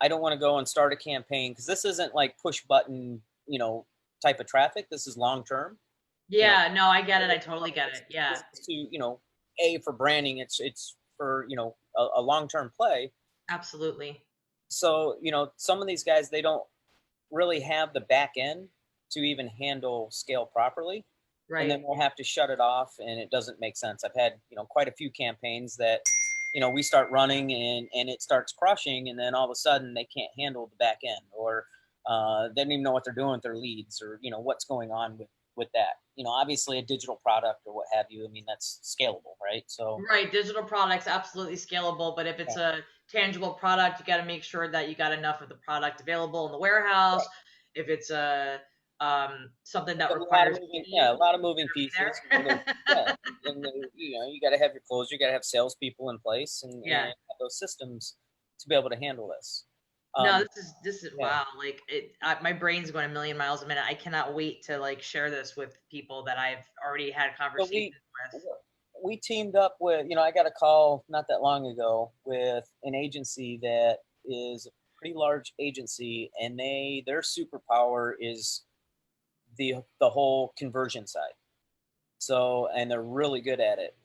I don't want to go and start a campaign because this isn't like push button, you know, type of traffic. This is long term. You know, yeah. No, I get it. I totally get it. Yeah, this is to, you know, a for branding. It's for, you know, a long term play. absolutely. So, you know, some of these guys, they don't really have the back end to even handle scale properly, and Right. then we'll have to shut it off, and it doesn't make sense. I've had, you know, quite a few campaigns that, you know, we start running and it starts crushing, and then all of a sudden they can't handle the back end, or they don't even know what they're doing with their leads, or, you know, what's going on with that. You know, obviously a digital product or what have you, I mean, that's scalable, right? So Right, digital products absolutely scalable, but if yeah. it's a tangible product, you got to make sure that you got enough of the product available in the warehouse. If it's a something that A lot of requires moving, speed, yeah, a lot of you moving gotta pieces. be You know, yeah, there. and you know, you got to have your clothes, you got to have salespeople in place, and Yeah. have those systems to be able to handle this. No, Um, this is yeah, wow. Like my brain's going a million miles a minute. I cannot wait to like share this with people that I've already had so conversations with. we teamed up with, you know, I got a call not that long ago with an agency that is a pretty large agency, and their superpower is the whole conversion side. So, and they're really good at it.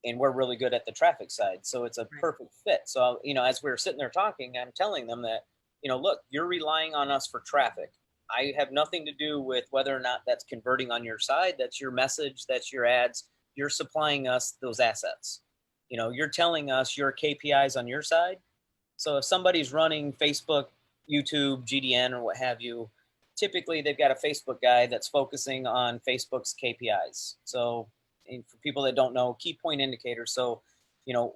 And we're really good at the traffic side. So it's a Right. perfect fit. So, you know, as we were sitting there talking, I'm telling them that, you know, look, you're relying on us for traffic. I have nothing to do with whether or not that's converting on your side. That's your message, that's your ads. You're supplying us those assets. You know, you're telling us your KPIs on your side. So if somebody's running Facebook, YouTube, GDN, or what have you, typically they've got a Facebook guy that's focusing on Facebook's KPIs. So and for people that don't know, key point indicators. So, you know,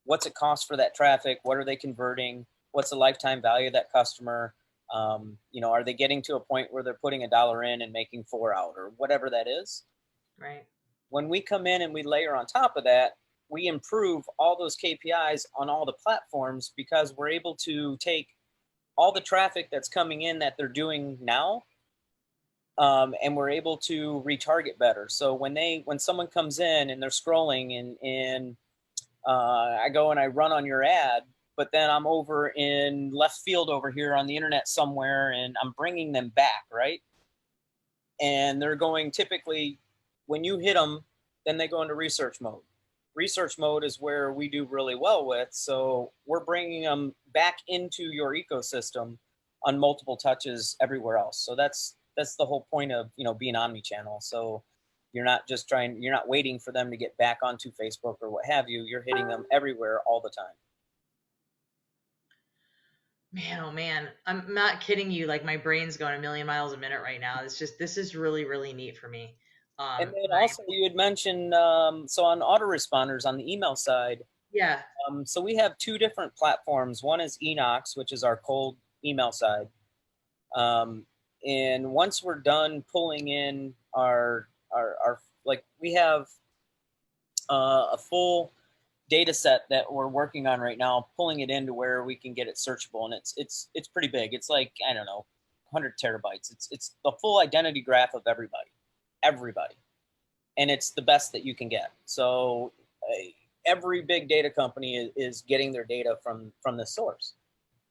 what's it cost for that traffic? What are they converting? What's the lifetime value of that customer? You know, are they getting to a point where they're putting $1 in and making 4 out, or whatever that is? Right. When we come in and we layer on top of that, we improve all those KPIs on all the platforms, because we're able to take all the traffic that's coming in that they're doing now, and we're able to retarget better. So when someone comes in and they're scrolling and I go and I run on your ad, but then I'm over in left field over here on the internet somewhere, and I'm bringing them back, right? And they're going, typically, when you hit them, then they go into research mode. Research mode is where we do really well with. So we're bringing them back into your ecosystem on multiple touches everywhere else. So that's the whole point of, you know, being omni-channel. So you're not waiting for them to get back onto Facebook or what have you. You're hitting them everywhere all the time. Man, oh man, I'm not kidding you. Like, my brain's going a million miles a minute right now. This is really, really neat for me. And then also you had mentioned, so on autoresponders on the email side, yeah. So we have 2 different platforms. One is Enochs, which is our cold email side. And once we're done pulling in our like, we have a full data set that we're working on right now, pulling it into where we can get it searchable, and it's pretty big. It's like, I don't know, 100 terabytes. It's the full identity graph of everybody, and it's the best that you can get. So every big data company is getting their data from this source.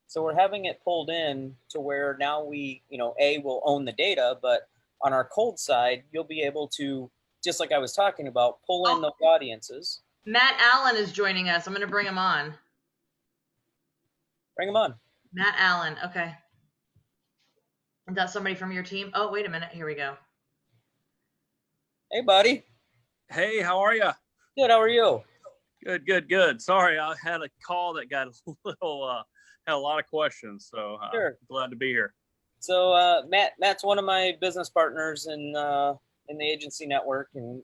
So we're having it pulled in to where now we, you know, will own the data, but on our cold side, you'll be able to, just like I was talking about, pull in those audiences. Matt Allen is joining us. I'm going to bring him on. Bring him on. Matt Allen. Okay. Is that somebody from your team? Oh, wait a minute. Here we go. Hey, buddy. Hey, how are you? Good. How are you? Good. Sorry, I had a call that got a little, had a lot of questions, so sure. Glad to be here. So Matt's one of my business partners in the agency network, and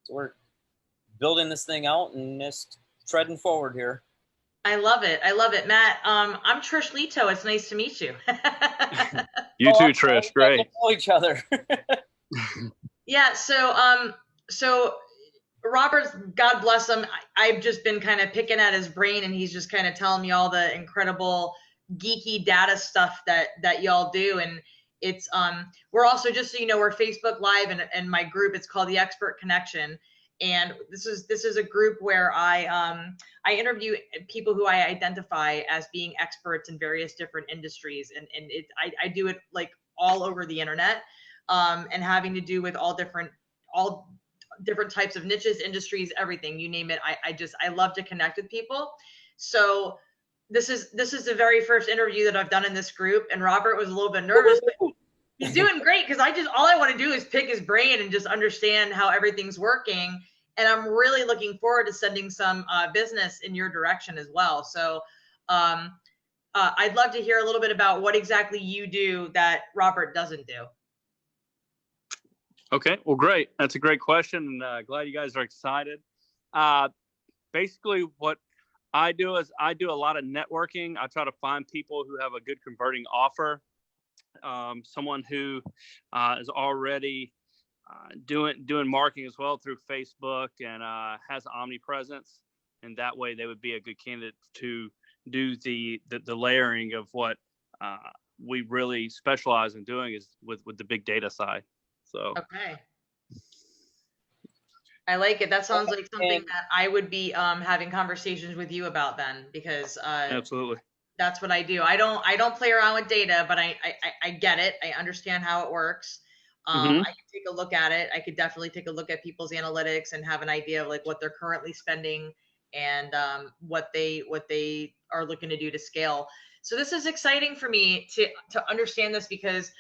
so we're building this thing out and just treading forward here. I love it. Matt, I'm Trish Lito. It's nice to meet you. You too, Trish. Great. We know each other. Yeah. So Robert's, God bless him, I've just been kind of picking at his brain, and he's just kind of telling me all the incredible geeky data stuff that y'all do. And it's we're also, just so you know, we're Facebook Live, and my group, it's called the Expert Connection. And this is a group where I interview people who I identify as being experts in various different industries, and I do it like all over the internet, and having to do with all different types of niches, industries, everything, you name it. I love to connect with people. So this is the very first interview that I've done in this group, and Robert was a little bit nervous, but he's doing great, because all I want to do is pick his brain and just understand how everything's working. And I'm really looking forward to sending some business in your direction as well. So I'd love to hear a little bit about what exactly you do that Robert doesn't do. Okay, well, great. That's a great question, and glad you guys are excited. Basically, what I do is I do a lot of networking. I try to find people who have a good converting offer, someone who is already doing marketing as well through Facebook, and has omnipresence, and that way they would be a good candidate to do the layering of what we really specialize in doing, is with the big data side. So okay, I like it. That sounds like something that I would be having conversations with you about then, because absolutely, that's what I do. I don't play around with data, but I get it. I understand how it works. I can take a look at it. I could definitely take a look at people's analytics and have an idea of like what they're currently spending, and what they are looking to do to scale. So this is exciting for me to understand this, because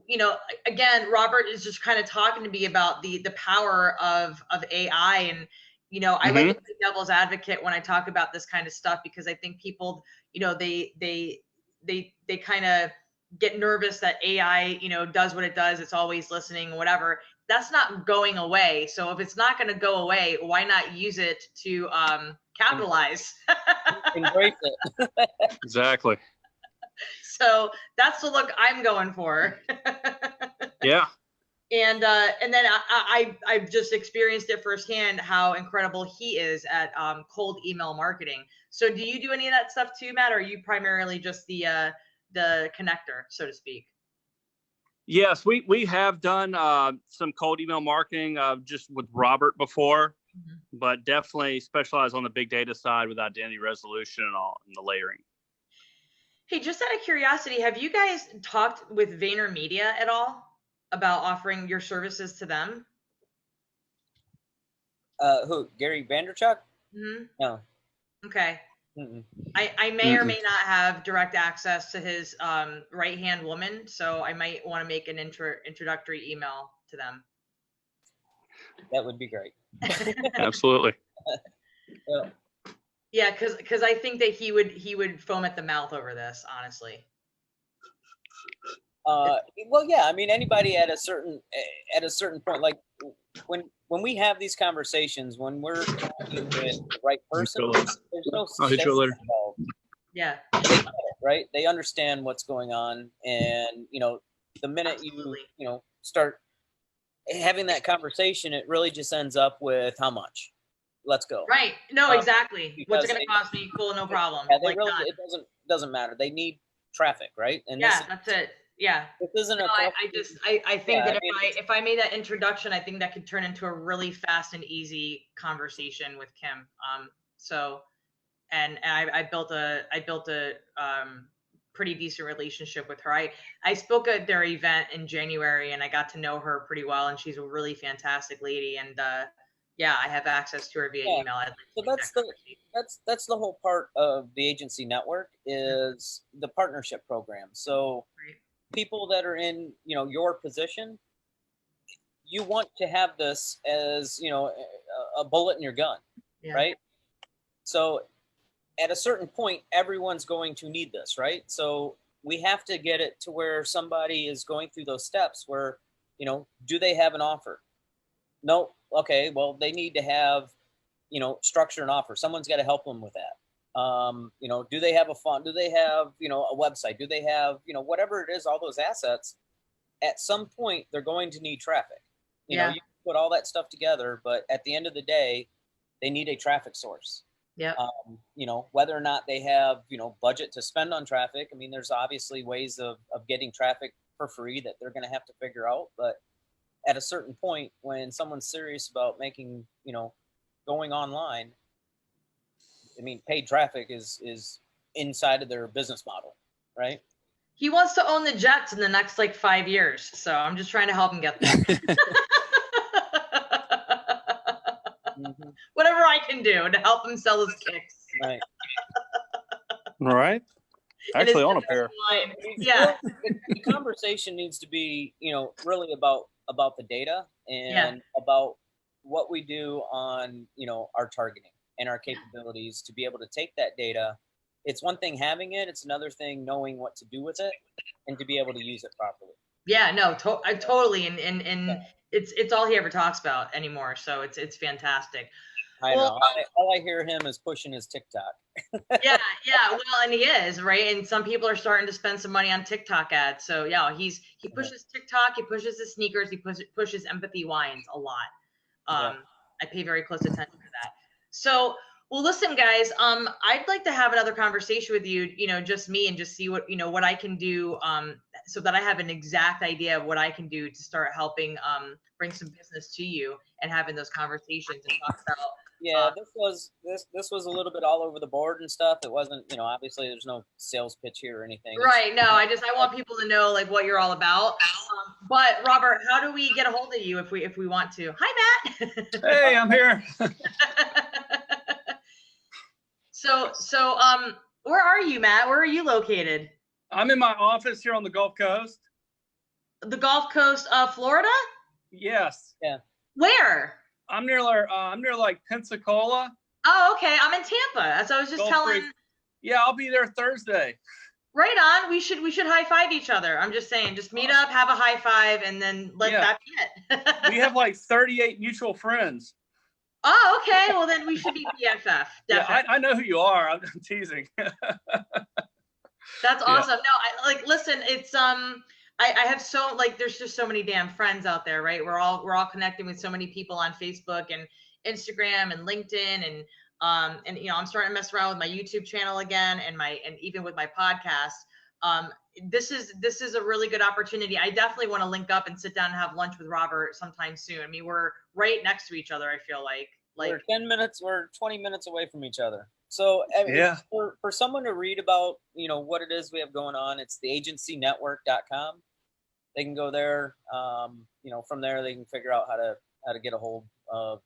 you know, again, Robert is just kind of talking to me about the power of AI, and you know, I like to play devil's advocate when I talk about this kind of stuff, because I think people, you know, they kind of get nervous that AI, does what it does. It's always listening, whatever. That's not going away. So if it's not going to go away, why not use it to capitalize? Embrace it. Exactly. So that's the look I'm going for. Yeah. And then I've just experienced it firsthand how incredible he is at cold email marketing. So do you do any of that stuff too, Matt, or are you primarily just the connector, so to speak? Yes, we have done some cold email marketing just with Robert before, but definitely specialize on the big data side with identity resolution and all and the layering. Hey, just out of curiosity, have you guys talked with VaynerMedia at all about offering your services to them? Who? Gary Vaynerchuk? Mm-hmm. No. Okay. Mm-mm. I may or may not have direct access to his right-hand woman, so I might want to make an introductory email to them. That would be great. Absolutely. Yeah, because I think that he would foam at the mouth over this, honestly. Well, yeah. I mean, anybody at a certain point, like when we have these conversations, when we're talking with the right person, there's no involved. Yeah. They get it, right? They understand what's going on, and the minute you start having that conversation, it really just ends up with how much. Let's go. Right. No, exactly. What's it going to they- cost me? Cool, no problem. Yeah, Like really, that. it doesn't matter. They need traffic, right? And Yeah, that's it. Yeah. this isn't No, I think that if I made that introduction, I think that could turn into a really fast and easy conversation with Kim. So, and I built a pretty decent relationship with her. I spoke at their event in January and I got to know her pretty well, and she's a really fantastic lady. And yeah, I have access to her via email. So that's the whole part of the agency network is the partnership program. So people that are in your position, you want to have this as a bullet in your gun, right? So at a certain point, everyone's going to need this, right? So we have to get it to where somebody is going through those steps where, do they have an offer? No. Okay. Well, they need to have, structure an offer. Someone's got to help them with that. Do they have a fund? Do they have, a website? Do they have, whatever it is, all those assets? At some point, they're going to need traffic. You can put all that stuff together, but at the end of the day, they need a traffic source. Yeah. Whether or not they have, budget to spend on traffic. I mean, there's obviously ways of getting traffic for free that they're going to have to figure out. But at a certain point, when someone's serious about making, going online, I mean, paid traffic is inside of their business model, right? He wants to own the Jets in the next 5 years. So I'm just trying to help him get there. Whatever I can do to help him sell his kicks. Right. Right. Actually, on a pair. Yeah. The conversation needs to be, really about the data and about what we do on, our targeting and our capabilities to be able to take that data. It's one thing having it. It's another thing knowing what to do with it and to be able to use it properly. Yeah, no, I totally. And it's all he ever talks about anymore. So it's fantastic. I know. All I hear him is pushing his TikTok. Yeah. Well, and he is, right? And some people are starting to spend some money on TikTok ads. So yeah, he pushes TikTok, he pushes his sneakers, he pushes empathy wines a lot. I pay very close attention to that. So, well, listen, guys, I'd like to have another conversation with you, just me, and just see what, what I can do, so that I have an exact idea of what I can do to start helping bring some business to you and having those conversations and talk about. Yeah, this was a little bit all over the board and stuff. It wasn't, obviously there's no sales pitch here or anything. Right. No, I want people to know what you're all about. But Robert, how do we get a hold of you if we want to? Hi, Matt. Hey, I'm here. So where are you, Matt? Where are you located? I'm in my office here on the Gulf Coast. The Gulf Coast of Florida? Yes. Yeah. Where? I'm near Pensacola. Oh, okay. I'm in Tampa. So I was just telling. Yeah, I'll be there Thursday. Right on. We should high five each other. I'm just saying, just meet up, have a high five, and then let that be it. We have like 38 mutual friends. Oh, okay. Well, then we should be BFF. Definitely. Yeah, I know who you are. I'm teasing. That's awesome. No, listen, it's I have there's just so many damn friends out there, right? We're all connecting with so many people on Facebook and Instagram and LinkedIn and I'm starting to mess around with my YouTube channel again and even with my podcast. This is a really good opportunity. I definitely want to link up and sit down and have lunch with Robert sometime soon. I mean, we're right next to each other, I feel like. We're 20 minutes away from each other. So I mean, for someone to read about, what it is we have going on, it's theagencynetwork.com. They can go there. From there they can figure out how to get a hold of,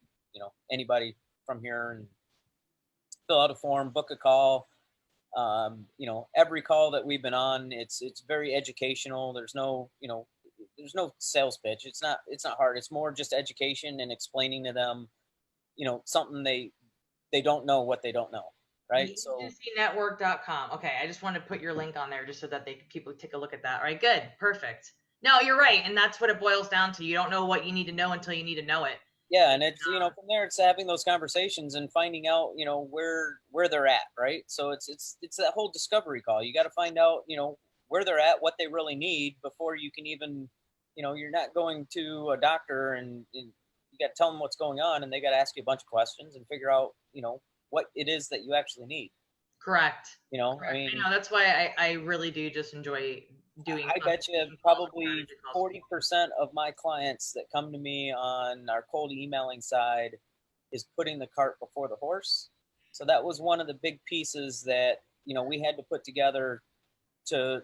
anybody from here and fill out a form, book a call. Every call that we've been on, it's very educational. There's no sales pitch. It's not hard. It's more just education and explaining to them, something they don't know what they don't know. Right. So agencynetwork.com. Okay. I just want to put your link on there just so that people take a look at that. All right. Good. Perfect. No, you're right. And that's what it boils down to. You don't know what you need to know until you need to know it. Yeah. And it's, from there, it's having those conversations and finding out, where they're at. Right. So it's that whole discovery call. You got to find out, where they're at, what they really need before you can even, you're not going to a doctor and you got to tell them what's going on and they got to ask you a bunch of questions and figure out, what it is that you actually need. Correct. Correct. I mean, that's why I really do just enjoy doing. I bet you probably 40% of my clients that come to me on our cold emailing side is putting the cart before the horse. So that was one of the big pieces that, we had to put together to,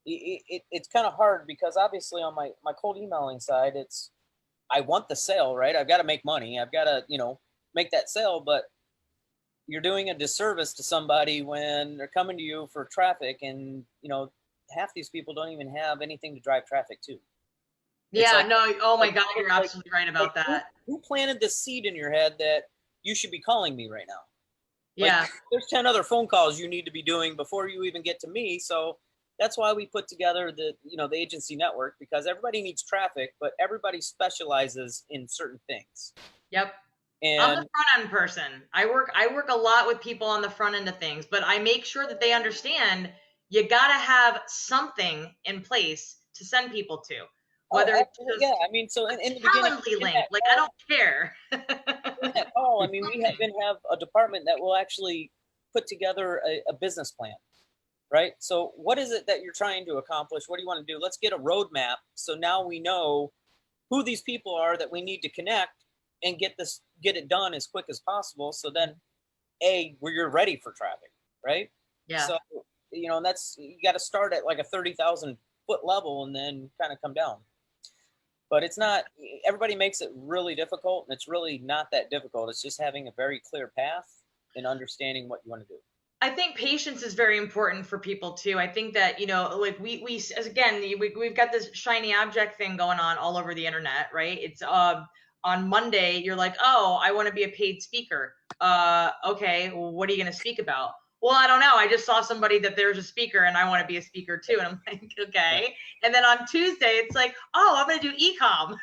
it's kind of hard because obviously on my cold emailing side, I want the sale, right? I've got to make money. I've got to, make that sale, but you're doing a disservice to somebody when they're coming to you for traffic and, half these people don't even have anything to drive traffic to. Yeah, oh my God, you're absolutely right about that. Who planted the seed in your head that you should be calling me right now? Yeah. There's 10 other phone calls you need to be doing before you even get to me. So that's why we put together the agency network, because everybody needs traffic, but everybody specializes in certain things. Yep. And I'm the front end person. I work a lot with people on the front end of things, but I make sure that they understand you got to have something in place to send people to. Whether it's just so in the Calendly link, I don't care. we have a department that will actually put together a business plan, right? So what is it that you're trying to accomplish? What do you want to do? Let's get a roadmap. So now we know who these people are that we need to connect and get it done as quick as possible. So then you're ready for traffic, right? Yeah. So, that's, you got to start at like a 30,000 foot level and then kind of come down. But it's not, everybody makes it really difficult, and it's really not that difficult. It's just having a very clear path and understanding what you want to do. I think patience is very important for people too. I think that, we've got this shiny object thing going on all over the internet, right? It's, on Monday, you're like, oh, I want to be a paid speaker. Okay, well, what are you going to speak about? Well, I don't know. I just saw somebody that there's a speaker and I want to be a speaker too. And I'm like, okay. And then on Tuesday, it's like, oh, I'm going to do e-com.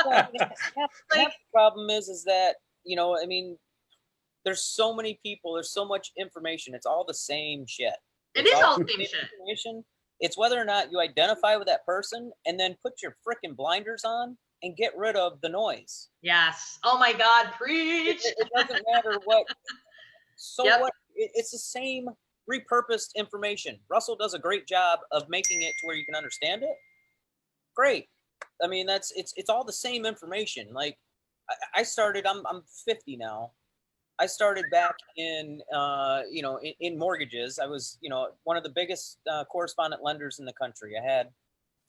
Half the problem is that, there's so many people, there's so much information. It's all the same shit. It is all the same shit. It's whether or not you identify with that person and then put your freaking blinders on and get rid of the noise. Yes. Oh my God, preach. It doesn't matter what. So what? It's the same repurposed information. Russell does a great job of making it to where you can understand it. Great. I mean, it's all the same information. Like I started, I'm 50 now. I started back in mortgages. I was, one of the biggest correspondent lenders in the country. I had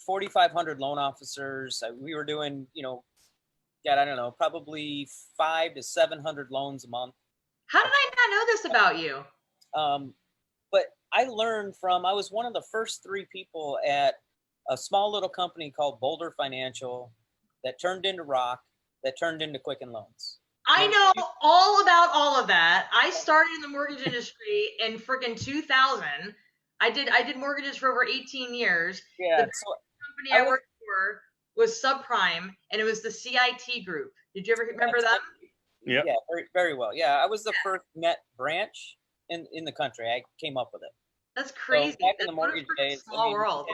4,500 loan officers. We were doing, probably 500 to 700 loans a month. How did I not know this about you? But I learned I was one of the first 3 people at a small little company called Boulder Financial that turned into Rock, that turned into Quicken Loans. I know all about all of that. I started in the mortgage industry in freaking 2000. I did mortgages for over 18 years. Yeah. The So company I I was, worked for was subprime, and it was the CIT group. Did you ever remember them? Yep. yeah, very, very well. Yeah, I was the first net branch in the country. I came up with it. That's So crazy. back in That's the what a mortgage freaking days, I small mean, world.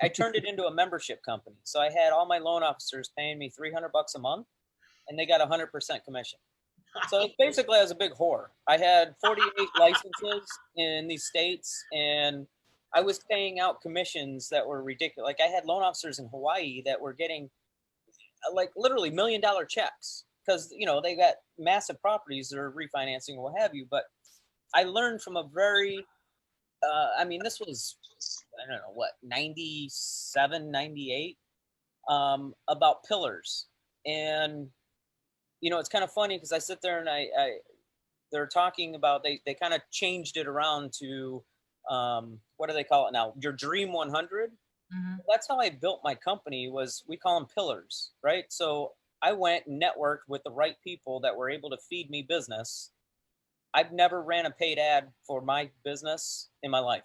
I turned it into a membership company. So I had all my loan officers paying me $300 a month, and they got 100% commission. So basically, I was a big whore. I had 48 licenses in these states, and I was paying out commissions that were ridiculous. Like I had loan officers in Hawaii that were getting like literally $1 million checks because they got massive properties they're refinancing or what have you. But I learned from a very, I mean, this was, I don't know what, 97, 98, about pillars. And it's kind of funny because I sit there and they're talking about they kind of changed it around to what do they call it now? Your Dream 100. Mm-hmm. That's how I built my company. Was we call them pillars, right? So I went and networked with the right people that were able to feed me business. I've never ran a paid ad for my business in my life.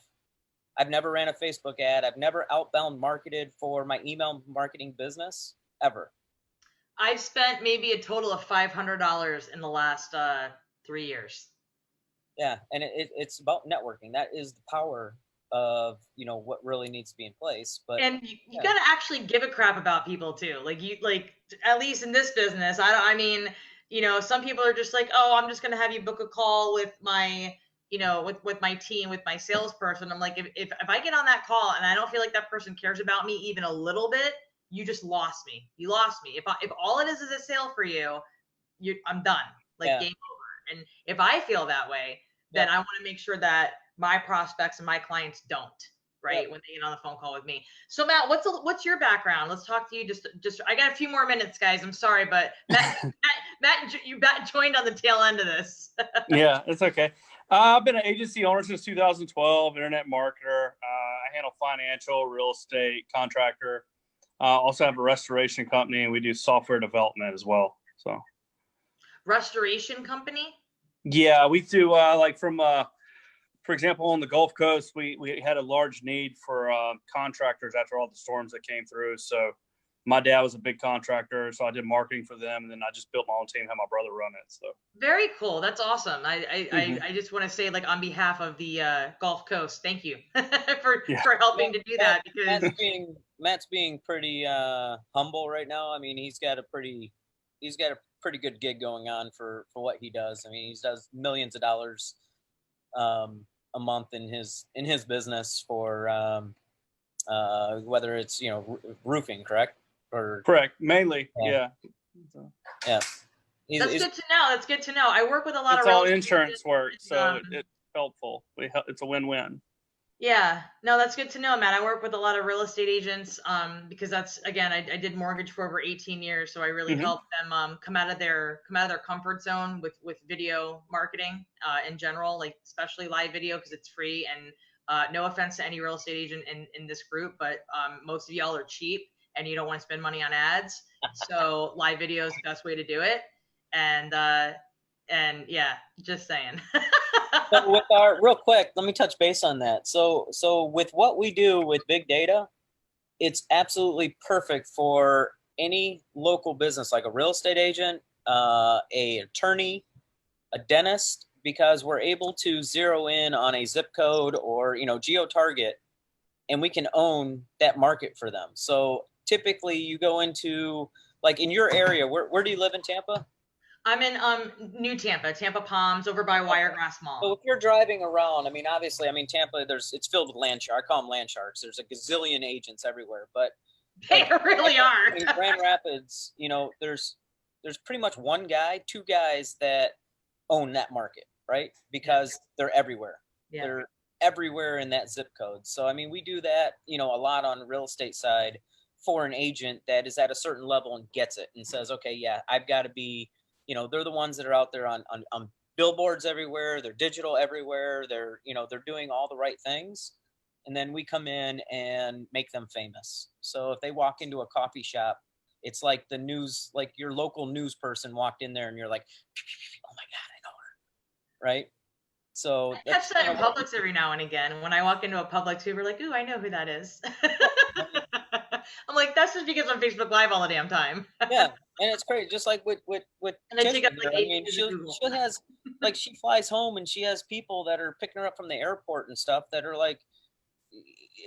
I've never ran a Facebook ad. I've never outbound marketed for my email marketing business ever. I've spent maybe a total of $500 in the last 3 years. Yeah, and it's about networking. That is the power of what really needs to be in place. But And you got to actually give a crap about people too. Like at least in this business, I mean, some people are just like, oh, I'm just gonna have you book a call with my with my team, with my salesperson. I'm like, if I get on that call and I don't feel like that person cares about me even a little bit, you just lost me. You lost me. If all it is a sale for you, I'm done. Like yeah. game over. And if I feel that way, then I want to make sure that my prospects and my clients don't, right? When they get on the phone call with me. So Matt, what's your background? Let's talk to you. Just I got a few more minutes, guys. I'm sorry, but Matt, you joined on the tail end of this. Yeah, it's okay. I've been an agency owner since 2012, internet marketer. I handle financial, real estate, contractor. Also have a restoration company, and we do software development as well. So, restoration company? Yeah, we do like from for example, on the Gulf Coast, we had a large need for contractors after all the storms that came through. So my dad was a big contractor, so I did marketing for them, and then I just built my own team, had my brother run it. So very cool. That's awesome. I just want to say, like, on behalf of the Gulf Coast, thank you for helping to do that, because Matt's being pretty humble right now. I mean, he's got a pretty good gig going on for what he does. I mean, he does millions of dollars a month in his business for whether it's roofing, correct? Or correct, mainly, yeah. Yeah. That's good to know. That's good to know. I work with a lot it's of all insurance work, so it's helpful. It's a win-win. Yeah, no, that's good to know, Matt. I work with a lot of real estate agents because that's, again, I did mortgage for over 18 years, so I really help them come out of their comfort zone with video marketing in general, like especially live video, because it's free. And no offense to any real estate agent in this group, but most of y'all are cheap and you don't want to spend money on ads. So live video is the best way to do it. And yeah, just saying. So with our real quick, let me touch base on that. So with what we do with big data, it's absolutely perfect for any local business, like a real estate agent, a attorney, a dentist, because we're able to zero in on a zip code or geo target, and we can own that market for them. So typically, you go into, like, in your area. Where do you live in Tampa? I'm in New Tampa Palms, over by Wiregrass Mall. So if you're driving around, I mean, obviously, Tampa, it's filled with land sharks. I call them land sharks. There's a gazillion agents everywhere, but they really are. In Grand Rapids, there's pretty much one guy, two guys that own that market, right? Because they're everywhere. Yeah. They're everywhere in that zip code. So, I mean, we do that, a lot on the real estate side for an agent that is at a certain level and gets it and says, okay, yeah, I've got to be, they're the ones that are out there on billboards everywhere. They're digital everywhere. They're doing all the right things. And then we come in and make them famous. So if they walk into a coffee shop, it's like the news, like your local news person walked in there and you're like, oh my God, I know her. Right. So I catch that in Publix every now and again. When I walk into a Publix, people are like, "Ooh, I know who that is." I'm like, that's just because I'm Facebook Live all the damn time. Yeah, and it's great. Just like with And they take Tiffany up like here. I 8 mean, pages she of Google. has like she flies home and she has people that are picking her up from the airport and stuff that are like,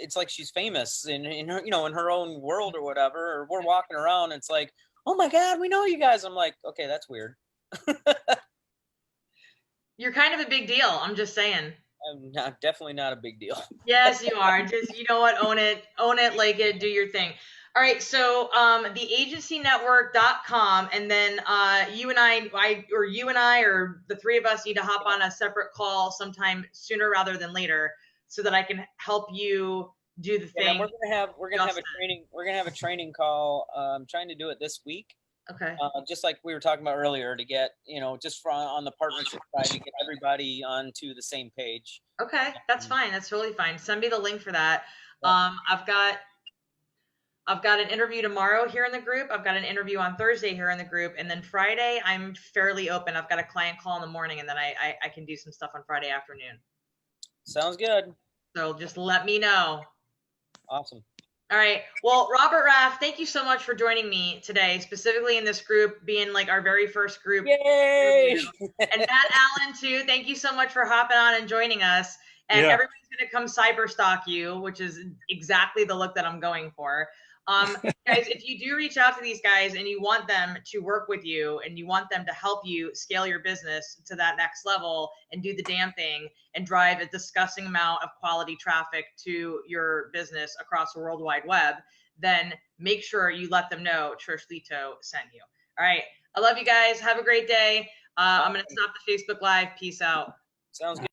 it's like she's famous in her, in her own world or whatever. Or we're walking around and it's like, oh my God, we know you guys. I'm like, okay, that's weird. You're kind of a big deal. I'm just saying. I'm definitely not a big deal. Yes, you are. Just, you know what? Own it, like it, do your thing. All right. So, theagencynetwork.com. And then, you and I, or the three of us need to hop on a separate call sometime sooner rather than later so that I can help you do the thing. And we're gonna have a training call. I'm trying to do it this week. Okay. Just like we were talking about earlier, to get, just on the partnership side, to get everybody onto the same page. Okay. That's fine. That's totally fine. Send me the link for that. Yeah. I've got an interview tomorrow here in the group. I've got an interview on Thursday here in the group. And then Friday, I'm fairly open. I've got a client call in the morning, and then I can do some stuff on Friday afternoon. Sounds good. So just let me know. Awesome. All right. Well, Robert, Raff, thank you so much for joining me today, specifically in this group, being like our very first group. Yay! And Matt Allen, too. Thank you so much for hopping on and joining us. And everybody's going to come cyber stalk you, which is exactly the look that I'm going for. Guys, if you do reach out to these guys and you want them to work with you and you want them to help you scale your business to that next level and do the damn thing and drive a disgusting amount of quality traffic to your business across the World Wide Web, then make sure you let them know Trish Lito sent you. All right. I love you guys. Have a great day. I'm going to stop the Facebook Live. Peace out. Sounds good.